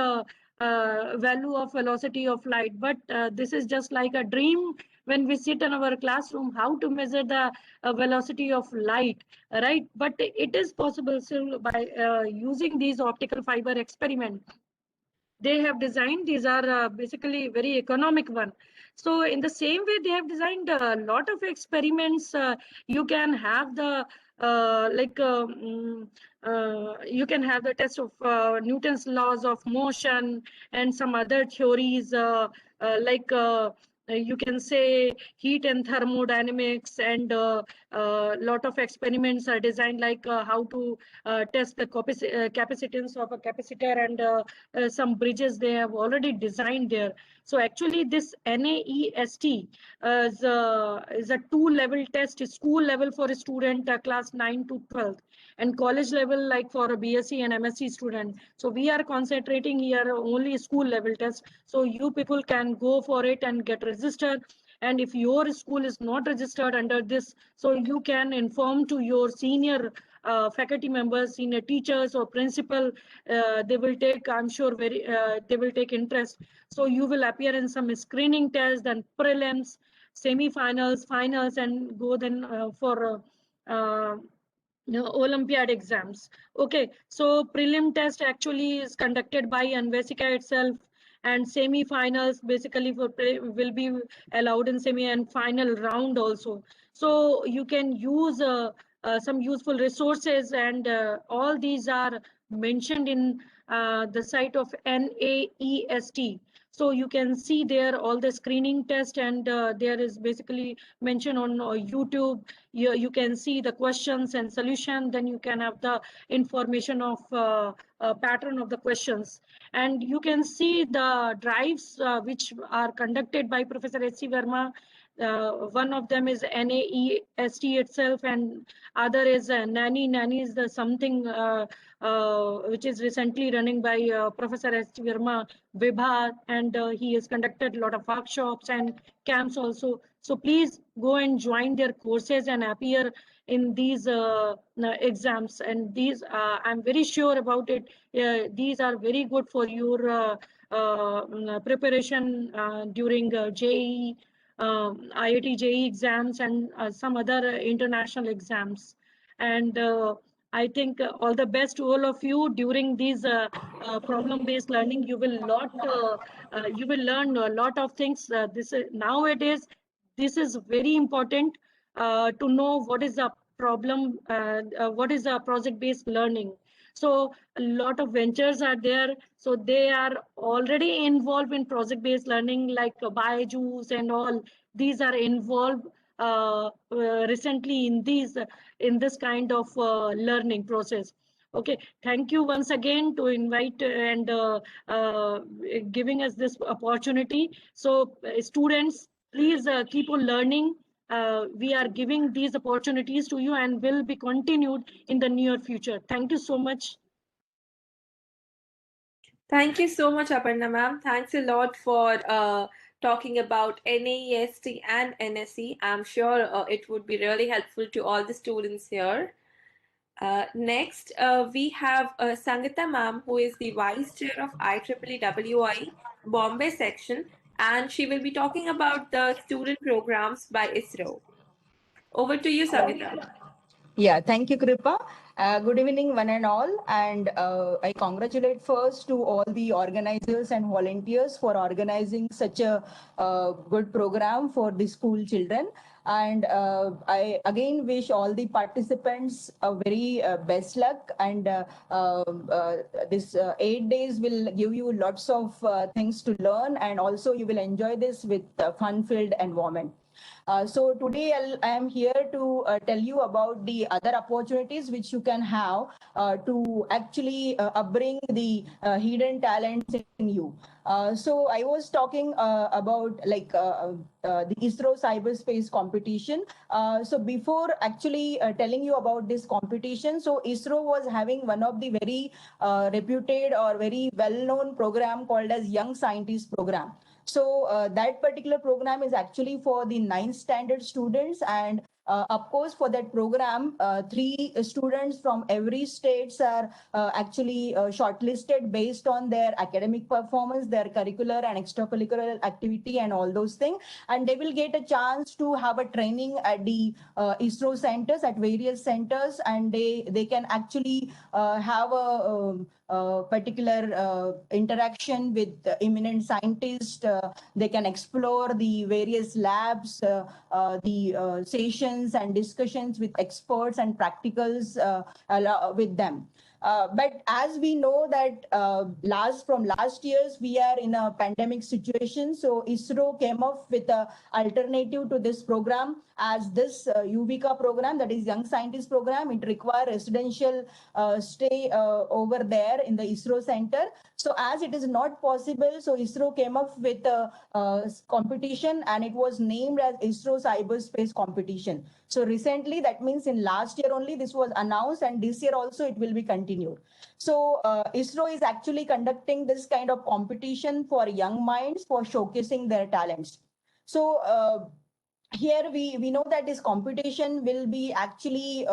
H: value of velocity of light. But this is just like a dream when we sit in our classroom, how to measure the velocity of light, right? But it is possible still by using these optical fiber experiments they have designed. These are basically very economic one. So in the same way, they have designed a lot of experiments. You can have the you can have the test of Newton's laws of motion and some other theories you can say heat and thermodynamics, and lot of experiments are designed like how to test the capacitance of a capacitor, and some bridges they have already designed there. So actually this NAEST is a two-level test, school level for a student class 9 to 12, and college level like for a BSc and MSc student. So we are concentrating here only school level test. So you people can go for it and get registered. And if your school is not registered under this, so you can inform to your senior faculty members, senior teachers or principal. They will take, I'm sure, they will take interest. So you will appear in some screening tests, then prelims, semi-finals, finals, and go then for Olympiad exams. Okay, so prelim test actually is conducted by Anvesika itself, and semi-finals basically will be allowed in semi and final round also. So you can use some useful resources, and all these are mentioned in the site of NAEST. So you can see there all the screening test, and there is basically mentioned on YouTube. You can see the questions and solution. Then you can have the information of pattern of the questions, and you can see the drives which are conducted by Professor H.C. Verma. One of them is NAEST itself, and other is Nani. Nani is the something which is recently running by Professor H.C. Verma Vibha, and he has conducted a lot of workshops and camps also. So please go and join their courses and appear in these exams. And these, I'm very sure about it. These are very good for your preparation during JEE, IIT JEE exams, and some other international exams. And I think all the best to all of you during these problem-based learning. You will you will learn a lot of things. Nowadays, this is very important to know what is the problem, what is the project-based learning. So a lot of ventures are there. So they are already involved in project-based learning, like Byju's and all. These are involved recently in this kind of learning process. Okay, thank you once again to invite and giving us this opportunity. So students, please keep on learning. We are giving these opportunities to you and will be continued in the near future. Thank you so much.
B: Thank you so much, Aparna ma'am. Thanks a lot for talking about NAEST and NSE. I'm sure it would be really helpful to all the students here. Next, we have Sangita ma'am, who is the Vice Chair of IEEE WIE Bombay section, and she will be talking about the student programs by Isro. Over to you, Sangita.
I: Yeah, thank you, Kripa. Good evening, one and all. And I congratulate first to all the organizers and volunteers for organizing such a good program for the school children. And I again wish all the participants a very best luck. And this 8 days will give you lots of things to learn. And also you will enjoy this with a fun-filled environment. So today I am here to tell you about the other opportunities which you can have to actually upbring the hidden talents in you. So I was talking about the Isro Cyberspace competition. So before actually telling you about this competition, so Isro was having one of the very reputed or very well-known program called as Young Scientist Program. So that particular program is actually for the 9th standard students, and Of course, for that program, 3 students from every states are actually shortlisted based on their academic performance, their curricular and extracurricular activity and all those things. And they will get a chance to have a training at the Isro centers, at various centers, and they can actually have a particular interaction with eminent scientists. They can explore the various labs, the sessions and discussions with experts and practicals with them. But as we know that from last years, we are in a pandemic situation. So ISRO came up with an alternative to this program, as this UVICA program, that is Young Scientist Program. It requires residential stay over there in the ISRO center. So as it is not possible, so ISRO came up with a competition, and it was named as ISRO Cyberspace competition. So recently, that means in last year only, this was announced, and this year also it will be continued. So ISRO is actually conducting this kind of competition for young minds for showcasing their talents. So here we know that this competition will be actually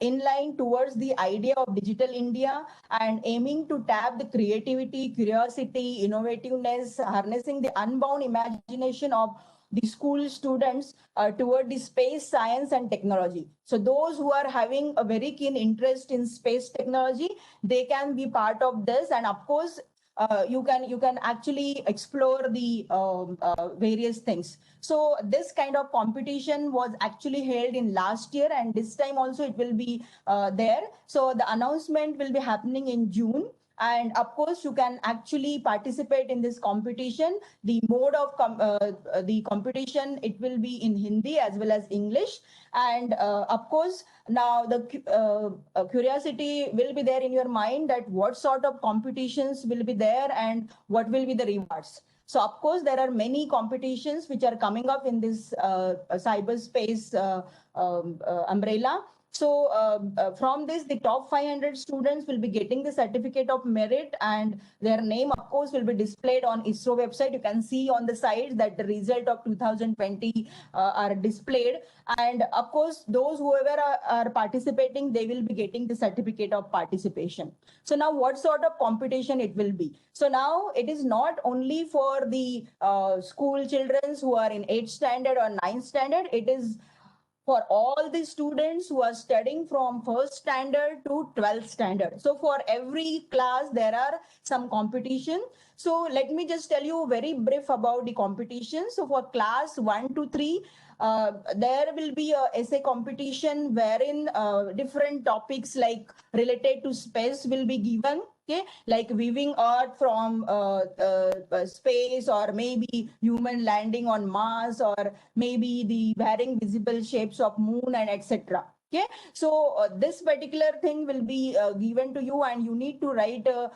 I: in line towards the idea of digital India and aiming to tap the creativity, curiosity, innovativeness, harnessing the unbound imagination of the school students toward the space science and technology. So those who are having a very keen interest in space technology, they can be part of this. And of course, you can actually explore the various things. So this kind of competition was actually held in last year, and this time also it will be there. So the announcement will be happening in June. And of course, you can actually participate in this competition. The mode of the competition, it will be in Hindi as well as English. And of course, now the curiosity will be there in your mind that what sort of competitions will be there and what will be the rewards. So of course, there are many competitions which are coming up in this cyberspace umbrella. So from this, the top 500 students will be getting the certificate of merit, and their name, of course, will be displayed on ISRO website. You can see on the side that the result of 2020 are displayed. And of course, those whoever are participating, they will be getting the certificate of participation. So now what sort of competition it will be? So now it is not only for the school children who are in 8th standard or 9th standard. It is for all the students who are studying from 1st standard to 12th standard. So for every class, there are some competition. So let me just tell you very brief about the competition. So for class 1 to 3, there will be a essay competition wherein different topics like related to space will be given. Okay, like weaving art from space, or maybe human landing on Mars, or maybe the varying visible shapes of moon and etc. Okay, so this particular thing will be given to you, and you need to write a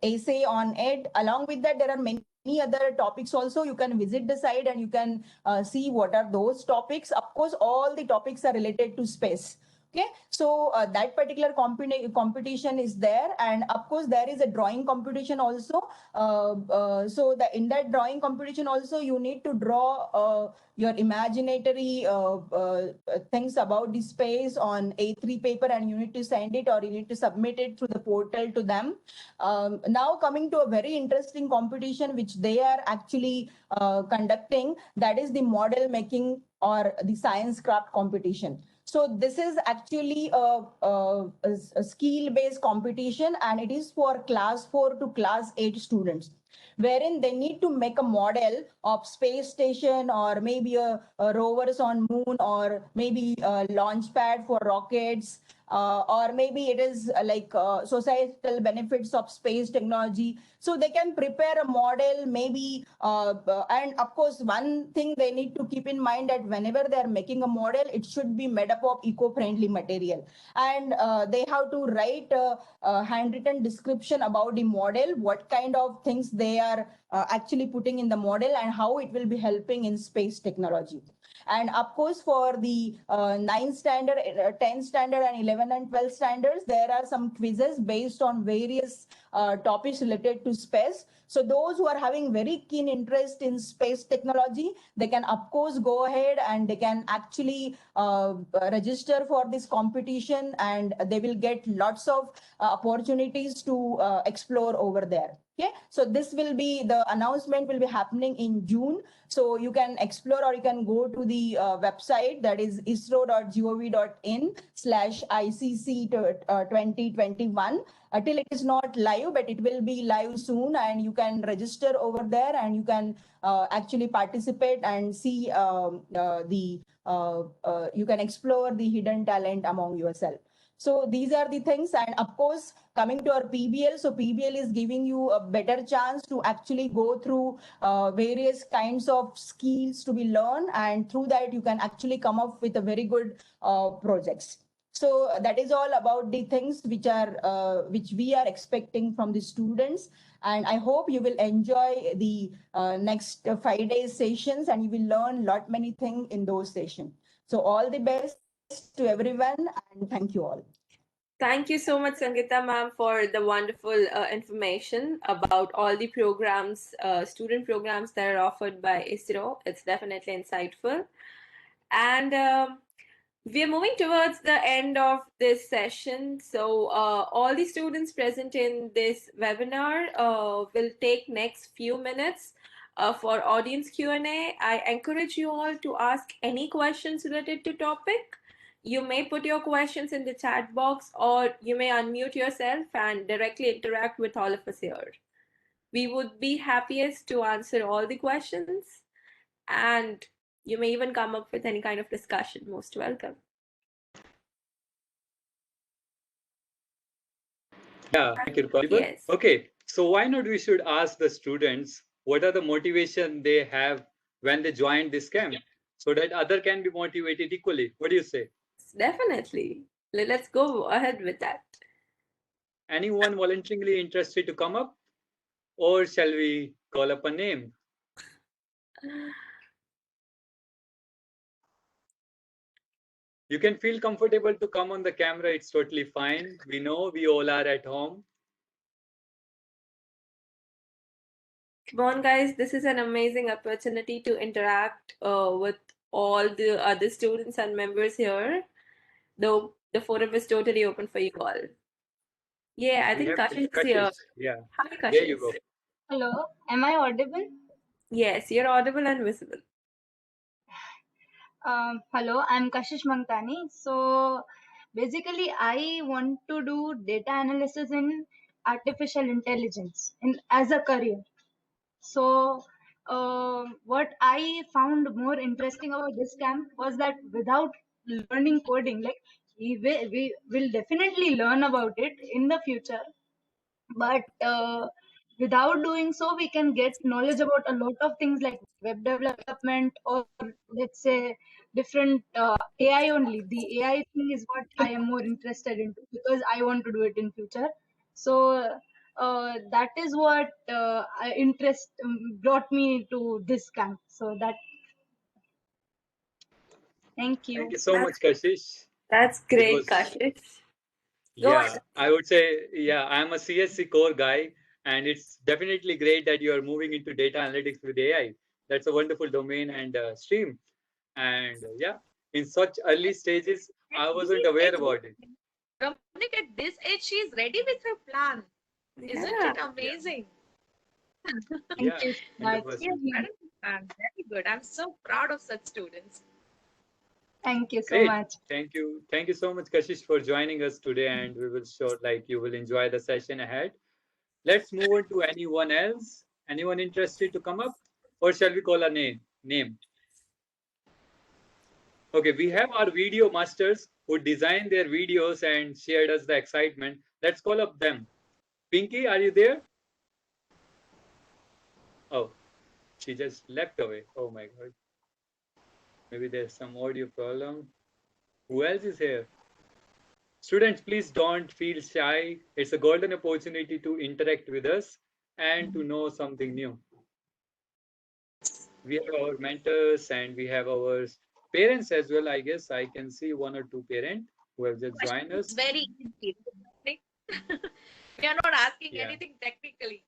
I: essay on it. Along with that, there are many other topics also. You can visit the site and you can see what are those topics. Of course, all the topics are related to space. Okay, so that particular competition is there, and of course there is a drawing competition also. So in that drawing competition also, you need to draw your imaginatory things about the space on A3 paper, and you need to send it, or you need to submit it through the portal to them. Now coming to a very interesting competition which they are actually conducting, that is the model making or the science craft competition. So this is actually a skill-based competition, and it is for class 4 to class 8 students, wherein they need to make a model of space station, or maybe a rovers on moon, or maybe a launch pad for rockets, or maybe it is like societal benefits of space technology. So they can prepare a model, maybe, and of course, one thing they need to keep in mind that whenever they are making a model, it should be made up of eco-friendly material. And they have to write a handwritten description about the model, what kind of things they are actually putting in the model, and how it will be helping in space technology. And of course, for the 9th standard, 10th standard, and 11th and 12th standards, there are some quizzes based on various topics related to space. So those who are having very keen interest in space technology, they can of course go ahead and they can actually register for this competition, and they will get lots of opportunities to explore over there. Okay, so this will be, the announcement will be happening in June. So you can explore, or you can go to the website, that is isro.gov.in/ICC 2021. Till it is not live, but it will be live soon, and you can register over there, and you can actually participate and see you can explore the hidden talent among yourself. So these are the things. And of course, coming to our PBL, so PBL is giving you a better chance to actually go through various kinds of skills to be learned, and through that you can actually come up with a very good projects. So that is all about the things which we are expecting from the students. And I hope you will enjoy the next 5 days sessions, and you will learn lot many things in those sessions. So all the best to everyone, and thank you all.
B: Thank you so much, Sangeeta ma'am, for the wonderful information about all the programs, student programs that are offered by ISRO. It's definitely insightful. And we are moving towards the end of this session. So all the students present in this webinar will take next few minutes for audience Q&A. I encourage you all to ask any questions related to topic. You may put your questions in the chat box, or you may unmute yourself and directly interact with all of us here. We would be happiest to answer all the questions, and you may even come up with any kind of discussion. Most welcome.
A: Yeah, thank you, Rupa.
B: Yes.
A: Okay, so why not we should ask the students what are the motivation they have when they join this camp, so that other can be motivated equally. What do you say?
B: Definitely. Let's go ahead with that.
A: Anyone voluntarily interested to come up, or shall we call up a name? You can feel comfortable to come on the camera. It's totally fine. We know we all are at home.
B: Come on, guys. This is an amazing opportunity to interact with all the other students and members here. Though the forum is totally open for you all. Yeah, I think Kashish is here.
A: Yeah.
B: Hi, Kashish.
A: There you go.
J: Hello, am I audible?
B: Yes, you're audible and visible.
J: Hello, I'm Kashish Mangtani. So basically, I want to do data analysis in artificial intelligence as a career. So what I found more interesting about this camp was that without learning coding, like we will definitely learn about it in the future, but without doing so we can get knowledge about a lot of things like web development, or let's say different AI. Only the AI thing is what I am more interested in, because I want to do it in future. So that is what interest brought me to this camp. So that, thank you.
A: Thank you so much, Kashish.
B: That's great, Kashish.
A: Yeah, I would say, yeah, I'm a CSC core guy, and it's definitely great that you are moving into data analytics with AI. That's a wonderful domain and stream. And yeah, in such early stages, I wasn't aware about it.
G: Ramnik, at this age, she is ready with her plan. Isn't it amazing?
A: Yeah,
G: Yes, very good. I'm so proud of such students.
J: Thank you so
A: Great.
J: much.
A: Thank you. Thank you so much, Kashish, for joining us today. And we will show like you will enjoy the session ahead. Let's move on to anyone else. Anyone interested to come up? Or shall we call a name? Okay, we have our video masters who designed their videos and shared us the excitement. Let's call up them. Pinky, are you there? Oh, she just left away. Oh my God. Maybe there's some audio problem. Who else is here? Students, please don't feel shy. It's a golden opportunity to interact with us and to know something new. We have our mentors and we have our parents as well. I guess I can see one or two parents who have just joined us.
G: Very easy. We are not asking
A: Yeah.
G: anything technically.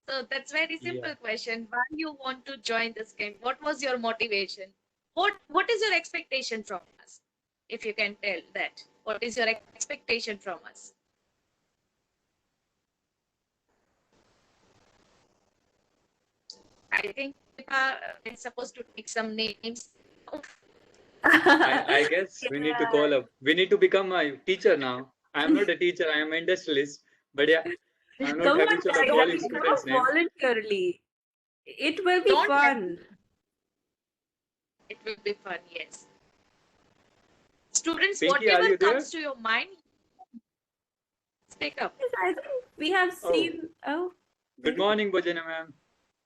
G: So that's very simple
A: Yeah.
G: question. Why you want to join this game? What was your motivation? What is your expectation from us? If you can tell that. What is your expectation from us? I think we're supposed to take some names.
A: I guess we need to call up. We need to become a teacher now. I'm not a teacher. I am an industrialist. But yeah, I'm not
B: Come on,
A: habitual of
B: guys,
A: calling
B: become
A: students'
B: a
A: name.
B: voluntarily. It will be
G: Don't
B: fun.
G: It will be fun, yes. Students,
A: Pinky, are
G: whatever
A: you there?
G: comes to your mind, speak up.
B: Yes, I think we have
A: Oh.
B: seen. Oh,
A: Good morning, Bojana ma'am.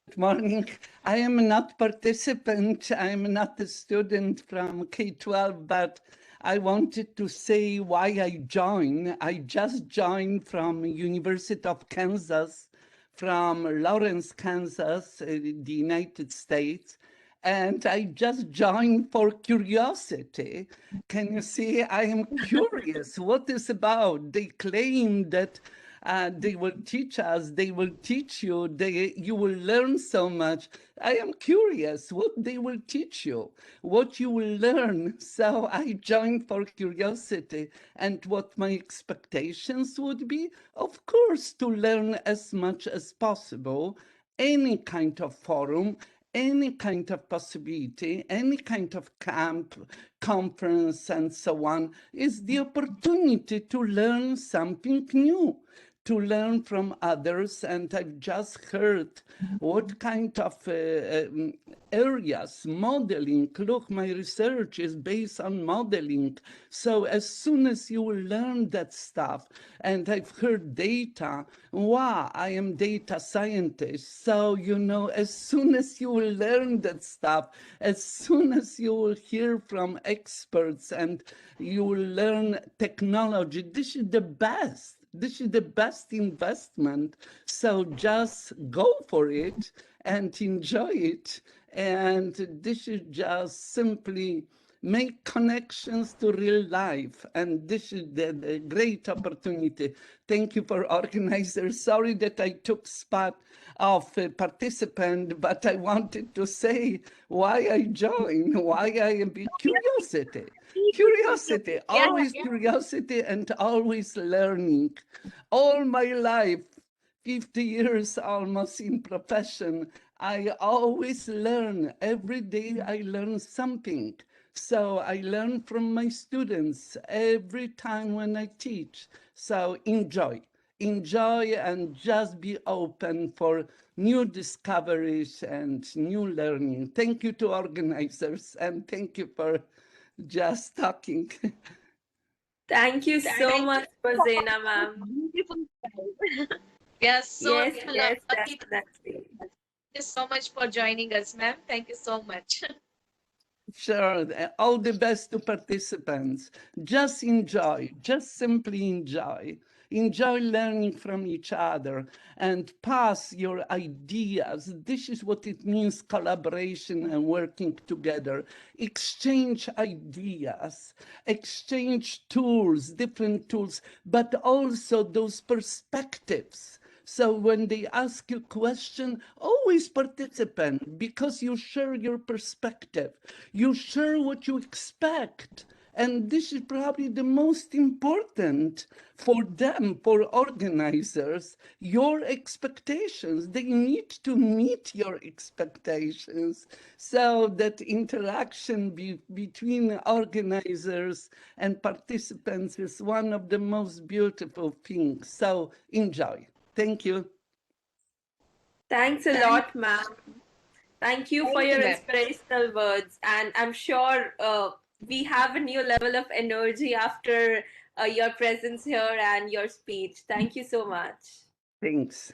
K: Good morning. I am not participant. I am not a student from K-12, but I wanted to say why I joined. I just joined from University of Kansas, from Lawrence, Kansas, the United States. And I just joined for curiosity. Can you see? I am curious what is about. They claim that they will teach us, they will teach you, you will learn so much. I am curious what they will teach you, what you will learn. So I joined for curiosity. And what my expectations would be, of course, to learn as much as possible, any kind of forum, any kind of possibility, any kind of camp, conference, and so on, is the opportunity to learn something new, to learn from others. And I've just heard what kind of areas, modeling. Look, my research is based on modeling. So as soon as you will learn that stuff, and I've heard data, wow, I am data scientist. So, you know, as soon as you will learn that stuff, as soon as you will hear from experts and you will learn technology, this is the best. This is the best investment. So just go for it and enjoy it. And this is just simply make connections to real life. And this is the great opportunity. Thank you for organizers. Sorry that I took spot of a participant, but I wanted to say why I joined, why I am curiosity. Curiosity, always curiosity and always learning. All my life, 50 years almost in profession, I always learn. Every day I learn something. So I learn from my students every time when I teach. So enjoy and just be open for new discoveries and new learning. Thank you to organizers and thank you for just talking.
B: thank you so much, Bozena, ma'am.
G: Beautiful. Yes, so
B: Yes, yes,
G: lucky.
B: definitely.
G: Thank you so much for joining us, ma'am. Thank you so much.
K: Sure, all the best to participants. Just enjoy, just simply enjoy. Enjoy learning from each other and pass your ideas. This is what it means, collaboration and working together. Exchange ideas, exchange tools, different tools, but also those perspectives. So when they ask you a question, always participate because you share your perspective. You share what you expect. And this is probably the most important for them, for organizers, your expectations. They need to meet your expectations so that interaction between organizers and participants is one of the most beautiful things. So enjoy. Thank you.
B: Thanks a lot, ma'am. Thank you for
G: Thank
B: your
G: you, ma'am.
B: inspirational words. And I'm sure we have a new level of energy after your presence here and your speech. Thank you so much.
K: Thanks.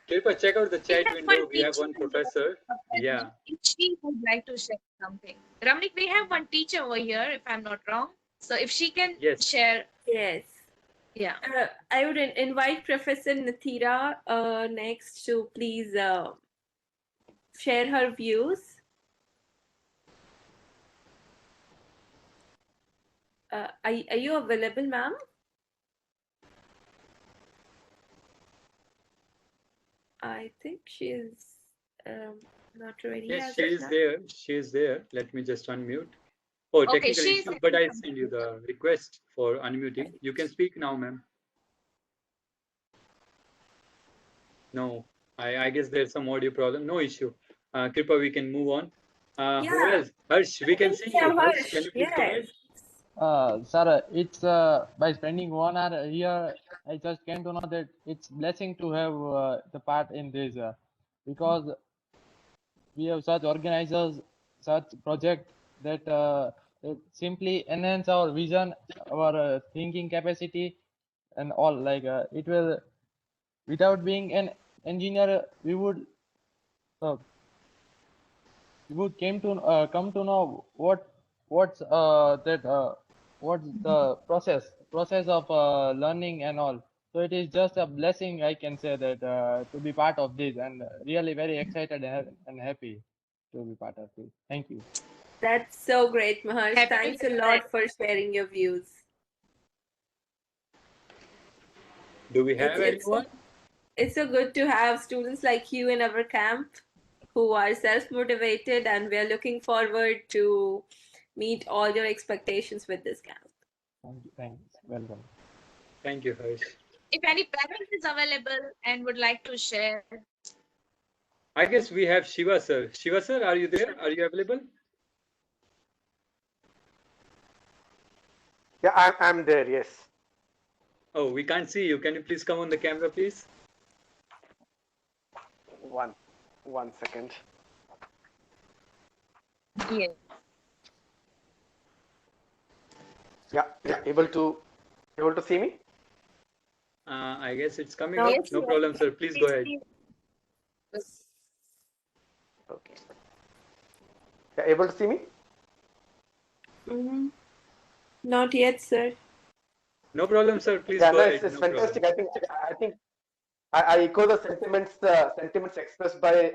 A: Kripa, check out the
G: We
A: chat
G: have
A: window.
G: one
A: We have
G: teacher.
A: one professor. Yeah.
G: She would like to share something. Ramnik, we have one teacher over here, if I'm not wrong. So if she can
A: Yes.
G: share.
B: Yes.
G: Yeah.
B: I would invite Professor Nathira next to please share her views. Are you available, ma'am? I think she is not ready.
A: Yes,
B: as
A: she
B: of
A: is
B: now.
A: there. She is there. Let me just unmute. Oh,
G: Okay,
A: technical
G: she's
A: issue, but I send you the request for unmuting. You can speak now, ma'am. No, I guess there's some audio problem. No issue. Kripa, we can move on. Who
B: Yeah.
A: else? Harsh, we can see you. Harsh, can you please go ahead?
B: Yes.
L: Sir, it's by spending 1 hour here, I just came to know that it's blessing to have the part in this because we have such organizers, such project that it simply enhance our vision, our thinking capacity, and all. Like it will, without being an engineer, we would come to know what's what's the process of learning and all. So it is just a blessing, I can say, that to be part of this, and really very excited and happy to be part of this. Thank you.
B: That's so great, Maharsh.
G: Happy to
B: Thanks a
G: hear
B: lot for sharing your views.
A: Do we have
B: It's
A: anyone?
B: it's so good to have students like you in our camp who are self-motivated, and we are looking forward to meet all your expectations with this camp.
L: Thank you. Thanks. Welcome.
A: Thank you, Harsh.
G: if any parent is available and would like to share.
A: I guess we have Shiva sir. Shiva sir, are you there? Are you available?
M: Yeah, I'm there, yes.
A: Oh, we can't see you. Can you please come on the camera, please?
M: One second.
G: Yes.
M: Yeah, able to see me?
A: I guess it's coming
G: No,
A: up.
G: yes,
A: No
G: yes.
A: problem, sir. Please go ahead.
M: Okay. Yeah, able to see me?
B: Not yet, sir.
A: No problem, sir. Please
M: Yeah,
A: go
M: no,
A: ahead.
M: it's
A: No
M: fantastic.
A: problem.
M: I think I echo the sentiments expressed by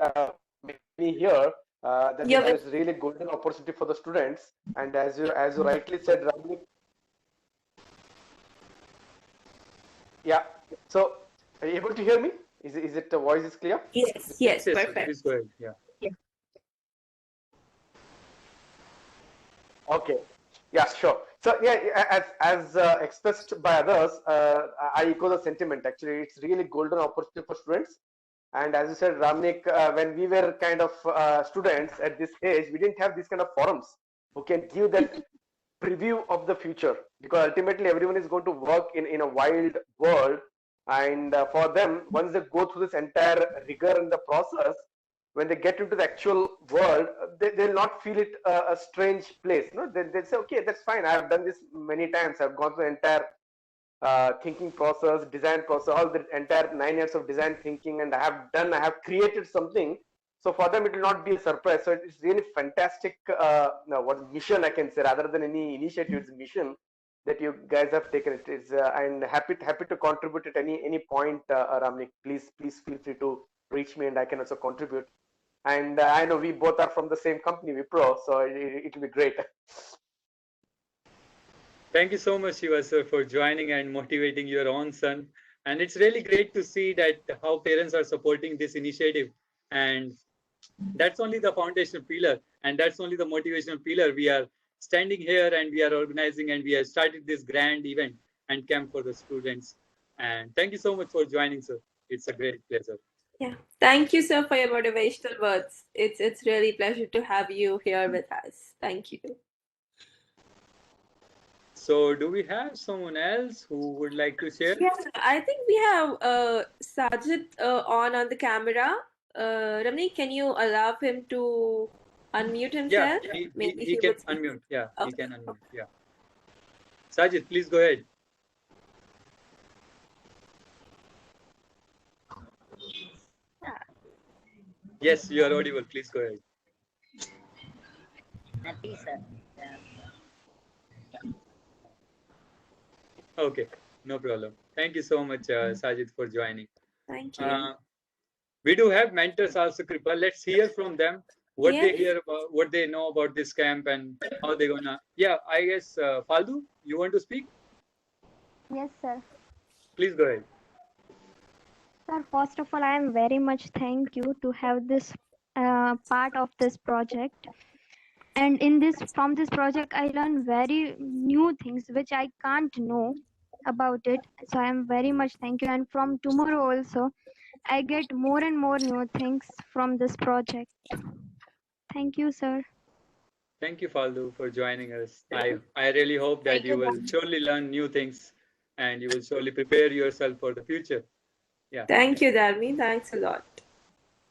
M: me here. That
B: Yeah,
M: it is really golden opportunity for the students. And as you rightly said, Ramli. Yeah. So, are you able to hear me? Is it the voice is clear?
B: yes,
A: Yes, sir.
B: perfect.
A: Please go ahead. Yeah.
M: Okay. Yeah, sure. So yeah, as expressed by others, I echo the sentiment. Actually, it's really golden opportunity for students. And as you said, Ramnik, when we were kind of students at this age, we didn't have these kind of forums who can give that preview of the future, because ultimately everyone is going to work in a wild world. And for them, once they go through this entire rigor in the process, when they get into the actual world, they'll not feel it a strange place. No, they'll say, okay, that's fine. I've done this many times. I've gone through the entire thinking process, design process, all the entire 9 years of design thinking, and I have created something. So for them, it will not be a surprise. So it's really fantastic. What mission I can say, rather than any initiatives, mission that you guys have taken. It is, and happy to contribute at any point. Ramnik, please feel free to reach me, and I can also contribute. And I know we both are from the same company, Wipro, so it will be great.
A: Thank you so much, Shiva sir, for joining and motivating your own son. And it's really great to see that how parents are supporting this initiative. And that's only the foundational pillar, and that's only the motivational pillar. We are standing here and we are organizing, and we have started this grand event and camp for the students. And thank you so much for joining, sir. It's a great pleasure.
B: Yeah, thank you, sir, for your motivational words. It's really a pleasure to have you here with us. Thank you.
A: So do we have someone else who would like to share?
B: Yeah, I think we have Sajid on the camera. Ramni, can you allow him to unmute
A: Yeah,
B: himself?
A: he can unmute. Yeah, he can unmute. Yeah. Sajid, please go ahead. Yes, you are audible. Please go ahead.
N: Happy, sir.
A: Okay, no problem. Thank you so much, Sajid, for joining.
B: Thank you.
A: We do have mentors also, Kripa. Let's hear from them what they hear about, what they know about this camp, and how they're gonna. Yeah, I guess Faldu, you want to speak?
O: Yes, sir.
A: Please go ahead.
N: Sir, first of all, I am very much thank you to have this part of this project. And in this, from this project, I learn very new things which I can't know about it. So I am very much thank you. And from tomorrow also, I get more and more new things from this project. Thank you, sir.
A: Thank you, Faldu, for joining us. I really hope that you will surely learn new things and you will surely prepare yourself for the future. Yeah.
B: Thank you, Darmi. Thanks a lot.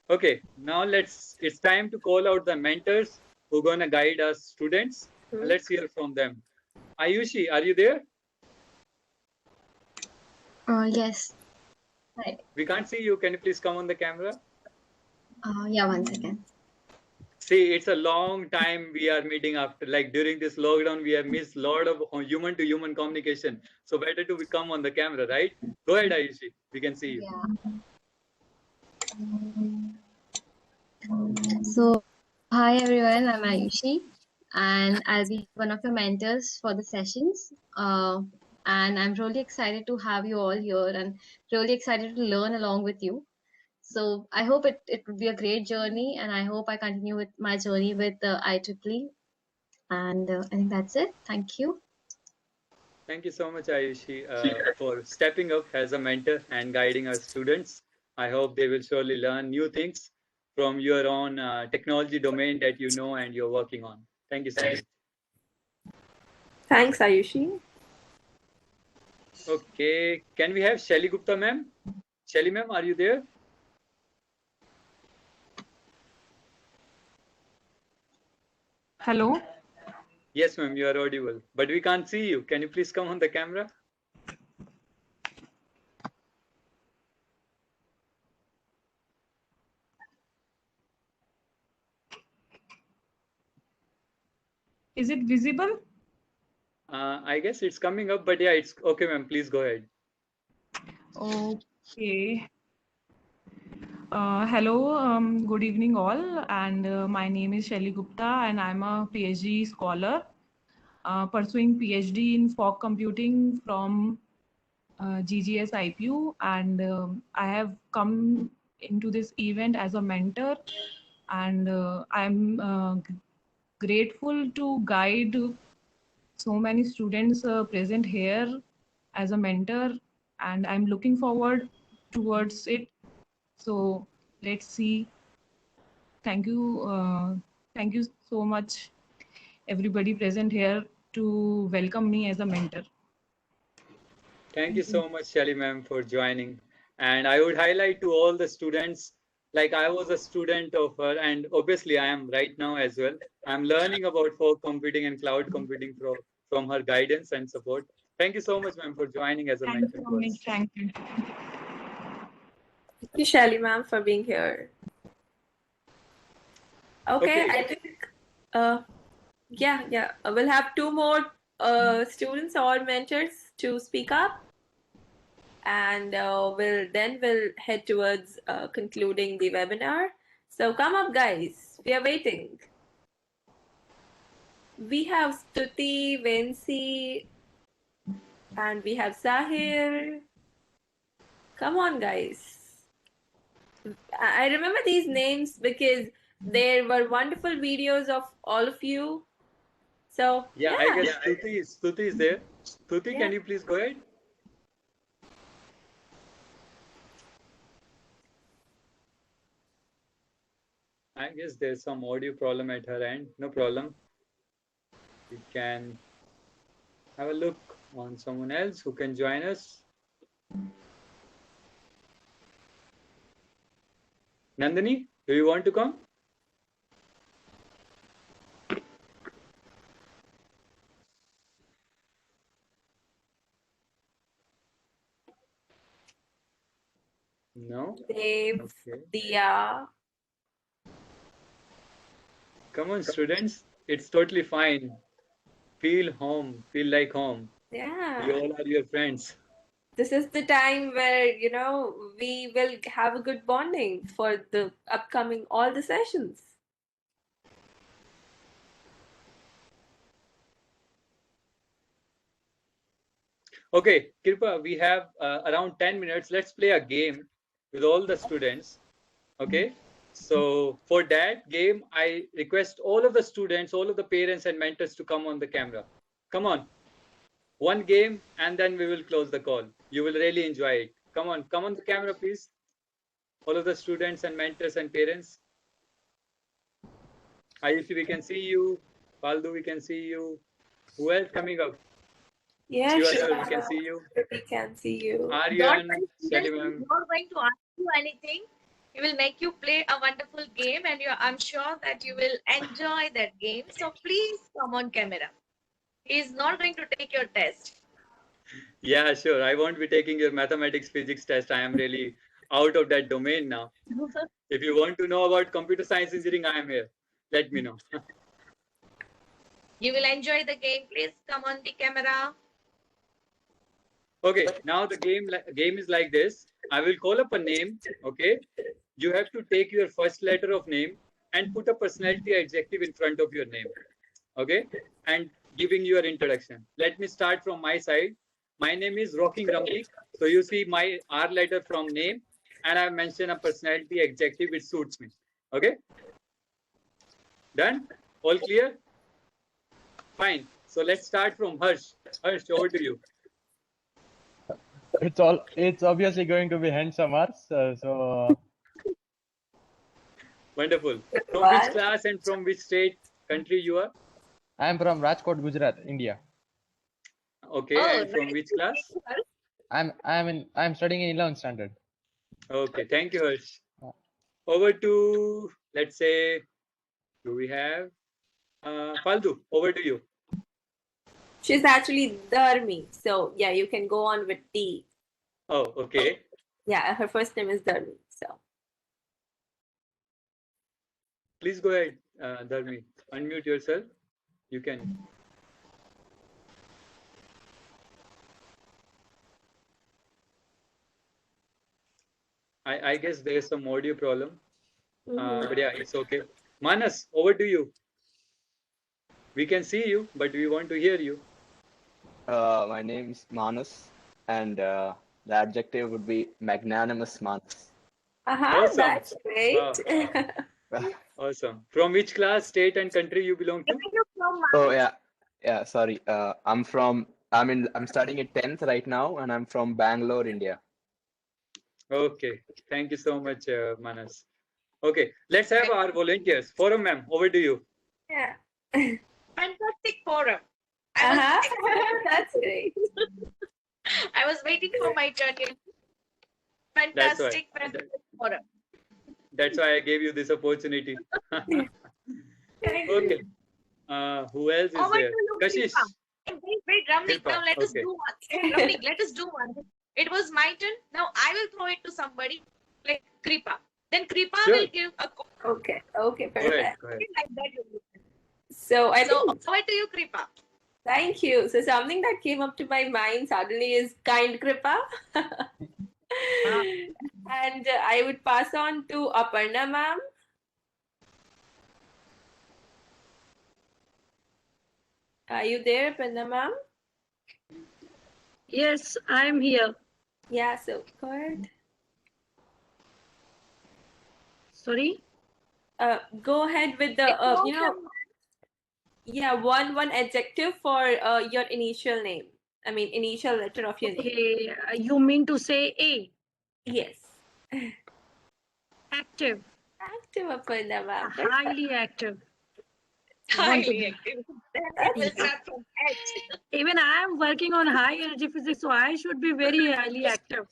A: Okay, now it's time to call out the mentors who are going to guide us students. Let's hear from them. Ayushi, are you there?
O: Yes. Hi.
A: We can't see you. Can you please come on the camera?
O: Yeah, 1 second.
A: See, it's a long time we are meeting after, like during this lockdown, we have missed a lot of human to human communication. So better to come on the camera, right? Go ahead, Ayushi. We can see you.
O: So, hi everyone, I'm Ayushi, and I'll be one of your mentors for the sessions. And I'm really excited to have you all here and really excited to learn along with you. So, I hope it would be a great journey, and I hope I continue with my journey with IEEE. And I think that's it. Thank you.
A: Thank you so much, Ayushi, for stepping up as a mentor and guiding our students. I hope they will surely learn new things from your own technology domain that you know and you're working on. Thank you so much.
B: Thanks, Ayushi.
A: Okay, can we have Shelly Gupta, ma'am? Shelly, ma'am, are you there?
P: Hello?
A: Yes, ma'am, you are audible, but we can't see you. Can you please come on the camera?
P: Is it visible?
A: I guess it's coming up, but yeah, it's okay, ma'am. Please go ahead.
P: Okay. Hello, good evening all, and my name is Shelly Gupta, and I'm a PhD scholar pursuing PhD in fog computing from GGS IPU, and I have come into this event as a mentor, and I'm grateful to guide so many students present here as a mentor, and I'm looking forward towards it. So let's see. Thank you so much, everybody present here, to welcome me as a mentor.
A: Thank you so much, Shelly ma'am, for joining. And I would highlight to all the students, like I was a student of her, and obviously I am right now as well. I'm learning about fog computing and cloud computing from her guidance and support. Thank you so much, ma'am, for joining as a mentor.
P: Thank you.
B: Thank you, Shelly ma'am, for being here. Okay, I think, yeah, we'll have two more students or mentors to speak up, and we'll head towards concluding the webinar. So come up, guys. We are waiting. We have Stuti, Vinci, and we have Sahir. Come on, guys. I remember these names because there were wonderful videos of all of you. So
A: yeah. I guess Stuti is there. Stuti, can you please go ahead? I guess there's some audio problem at her end. No problem. We can have a look on someone else who can join us. Nandini, do you want to come? No?
B: Dave,
A: okay.
B: Dia.
A: Come on, students. It's totally fine. Feel home. Feel like home.
B: Yeah.
A: We all are your friends.
B: This is the time where, we will have a good bonding for the upcoming, all the sessions.
A: Okay, Kirpa, we have around 10 minutes. Let's play a game. with all the students. Okay. So for that game, I request all of the students, all of the parents and mentors to come on the camera. Come on. One game and then we will close the call. You will really enjoy it. Come on the camera, please. All of the students and mentors and parents. Ayushi, we can see you. Paldu, we can see you. Who else coming up?
B: Yeah,
A: Shiva
B: sure.
A: sir, we can see you.
B: We can see you.
A: Aryan,
G: My
A: Shelly
G: student is
A: ma'am.
G: not going to ask you anything. He will make you play a wonderful game, and I'm sure that you will enjoy that game. So please come on camera. He is not going to take your test.
A: Yeah, sure. I won't be taking your mathematics physics test. I am really out of that domain now. If you want to know about computer science engineering, I am here. Let me know.
G: You will enjoy the game. Please come on the camera.
A: Okay, now the game is like this. I will call up a name. Okay, you have to take your first letter of name and put a personality adjective in front of your name. Okay, and giving your introduction. Let me start from my side. My name is Rocking Rumpik. So you see my R letter from name, and I mentioned a personality adjective which suits me. Okay, done? All clear? Fine. So let's start from Harsh. Harsh, over to you.
L: It's obviously going to be handsome Ars.
A: Wonderful. From which class and from which state, country you are?
L: I am from Rajkot, Gujarat, India.
A: Okay, and from which class?
L: I'm studying in 11th standard.
A: Okay, thank you, Harsh. Over to, let's say, do we have Faldu? Over to you.
B: She's actually Dharmi. So yeah, you can go on with D.
A: Oh, okay.
B: Yeah, her first name is Dharmi. So
A: please go ahead, Dharmi. Unmute yourself. You can. I guess there is some audio problem. But yeah, it's okay. Manas, over to you. We can see you, but we want to hear you.
Q: My name is Manas, and the adjective would be magnanimous Manas.
A: Awesome.
B: That's great.
A: Wow. Awesome. From which class, state, and country you belong to?
Q: Oh yeah. Sorry. I'm studying in 10th right now, and I'm from Bangalore, India.
A: Okay. Thank you so much, Manas. Okay, let's have our volunteers. Forum ma'am, over to you.
B: Yeah.
G: Fantastic forum.
B: That's great.
G: I was waiting for my turn. Fantastic forum.
A: That's why I gave you this opportunity. Okay. Who else is there? Kashish.
G: Wait, Ramnik, now let us do one. Ramnik, let us do one. It was my turn. Now I will throw it to somebody like Kripa. Then Kripa will give a
B: Okay, perfect.
A: Go ahead.
B: So I think
G: over to you, Kripa.
B: Thank you. So something that came up to my mind suddenly is kind Kripa. And I would pass on to Aparna ma'am. Are you there, Aparna ma'am?
H: Yes, I'm here.
B: Yeah, so go ahead.
H: Sorry?
B: Go ahead with the, one adjective for your initial name. I mean, initial letter of your name.
H: Okay, you mean to say A?
B: Yes.
H: Active.
B: Active, Aparna ma'am.
H: Highly active.
G: Highly active. Then we'll start from H.
H: Even I am working on high energy physics, so I should be very highly active.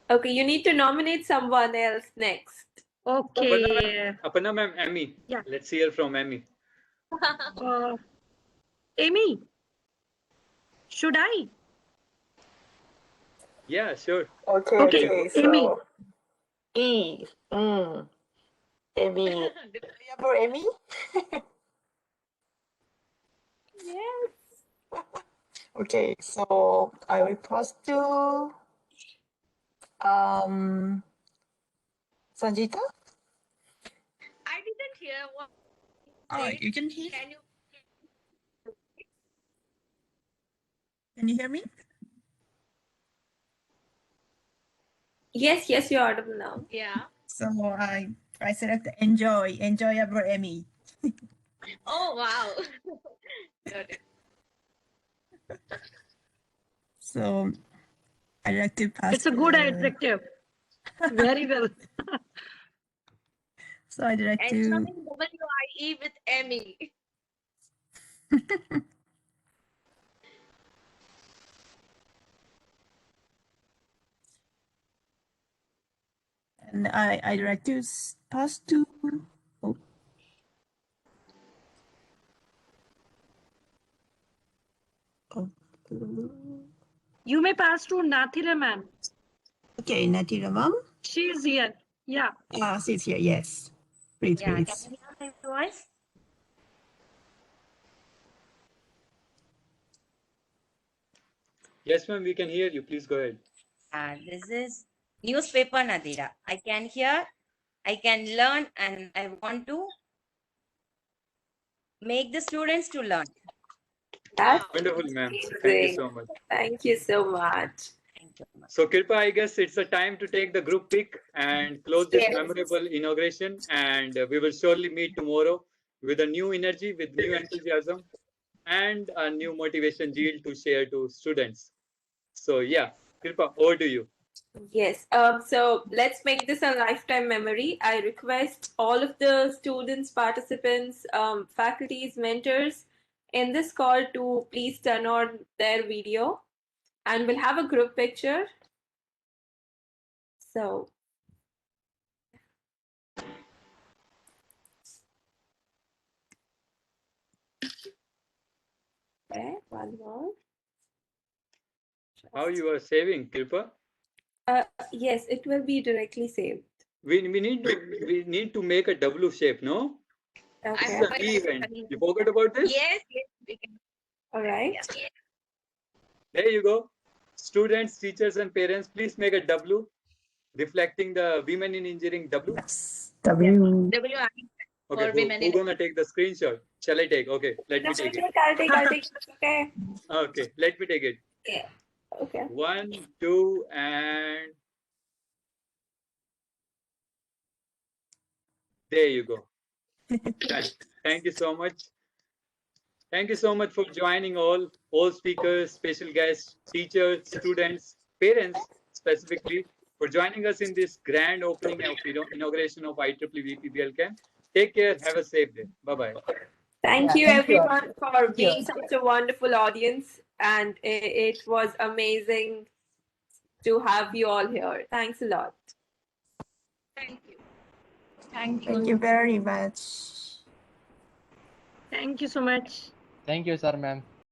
B: Okay, you need to nominate someone else next.
H: Okay.
A: Aparna ma'am, Amy.
H: Yeah.
A: Let's hear from Amy.
H: Amy, should I?
A: Yeah, sure.
H: Okay, Amy.
D: E. Amy. For Amy?
B: Yes.
D: Okay, so I will pass to Sanjita.
G: I didn't hear what.
D: Oh, you can hear?
G: Can you
D: hear me?
B: Yes, yes, you're audible now.
G: Yeah.
D: So I select enjoyable Emmy.
G: Oh, wow. Got it.
D: So I'd like to pass.
H: It's a good adjective. Very well.
D: So I'd like to.
G: Enjoying WIE with Emmy.
D: And I'd like to pass to. Oh. Oh.
H: You may pass to Nathira ma'am.
D: Okay, Nathira ma'am.
H: She's here. Yeah.
D: She's here. Yes. Please,
R: Yeah,
D: please.
R: can you hear my voice?
A: Yes, ma'am, we can hear you. Please go ahead.
R: This is newspaper Nadira. I can hear, I can learn, and I want to make the students to learn.
B: That's
A: Wonderful, ma'am. Thank you so much.
B: Thank you so much.
A: So, Kirpa, I guess it's the time to take the group pic and close this
B: Yes.
A: memorable inauguration. And we will surely meet tomorrow with a new energy, with new enthusiasm, and a new motivation zeal to share to students. So, yeah, Kirpa, over to you.
B: Yes. So let's make this a lifetime memory. I request all of the students, participants, faculties, mentors in this call to please turn on their video, and we'll have a group picture. So. Okay, one more.
A: How you are saving, Kirpa?
B: Yes, it will be directly saved.
A: We need to make a W shape, no?
B: Okay.
A: This is a V event. You forgot about this?
G: Yes, yes, we can.
B: All right.
G: Yeah.
A: There you go. Students, teachers, and parents, please make a W reflecting the Women in Engineering W.
D: W.
G: WIE
A: Okay,
G: for women
A: who's gonna take the screenshot? Shall I take? Okay, let me take it.
B: I'll take. Okay.
A: Okay, let me take it.
B: Yeah. Okay.
A: 1, 2, and there you go. Thank you so much. Thank you so much for joining all speakers, special guests, teachers, students, parents specifically, for joining us in this grand opening of inauguration of IEEE PBL camp. Take care. Have a safe day. Bye-bye.
B: Thank you everyone for being such a wonderful audience, and it was amazing to have you all here. Thanks a lot.
G: Thank you.
H: Thank you.
D: Thank you very much.
H: Thank you so much.
L: Thank you, sir, ma'am.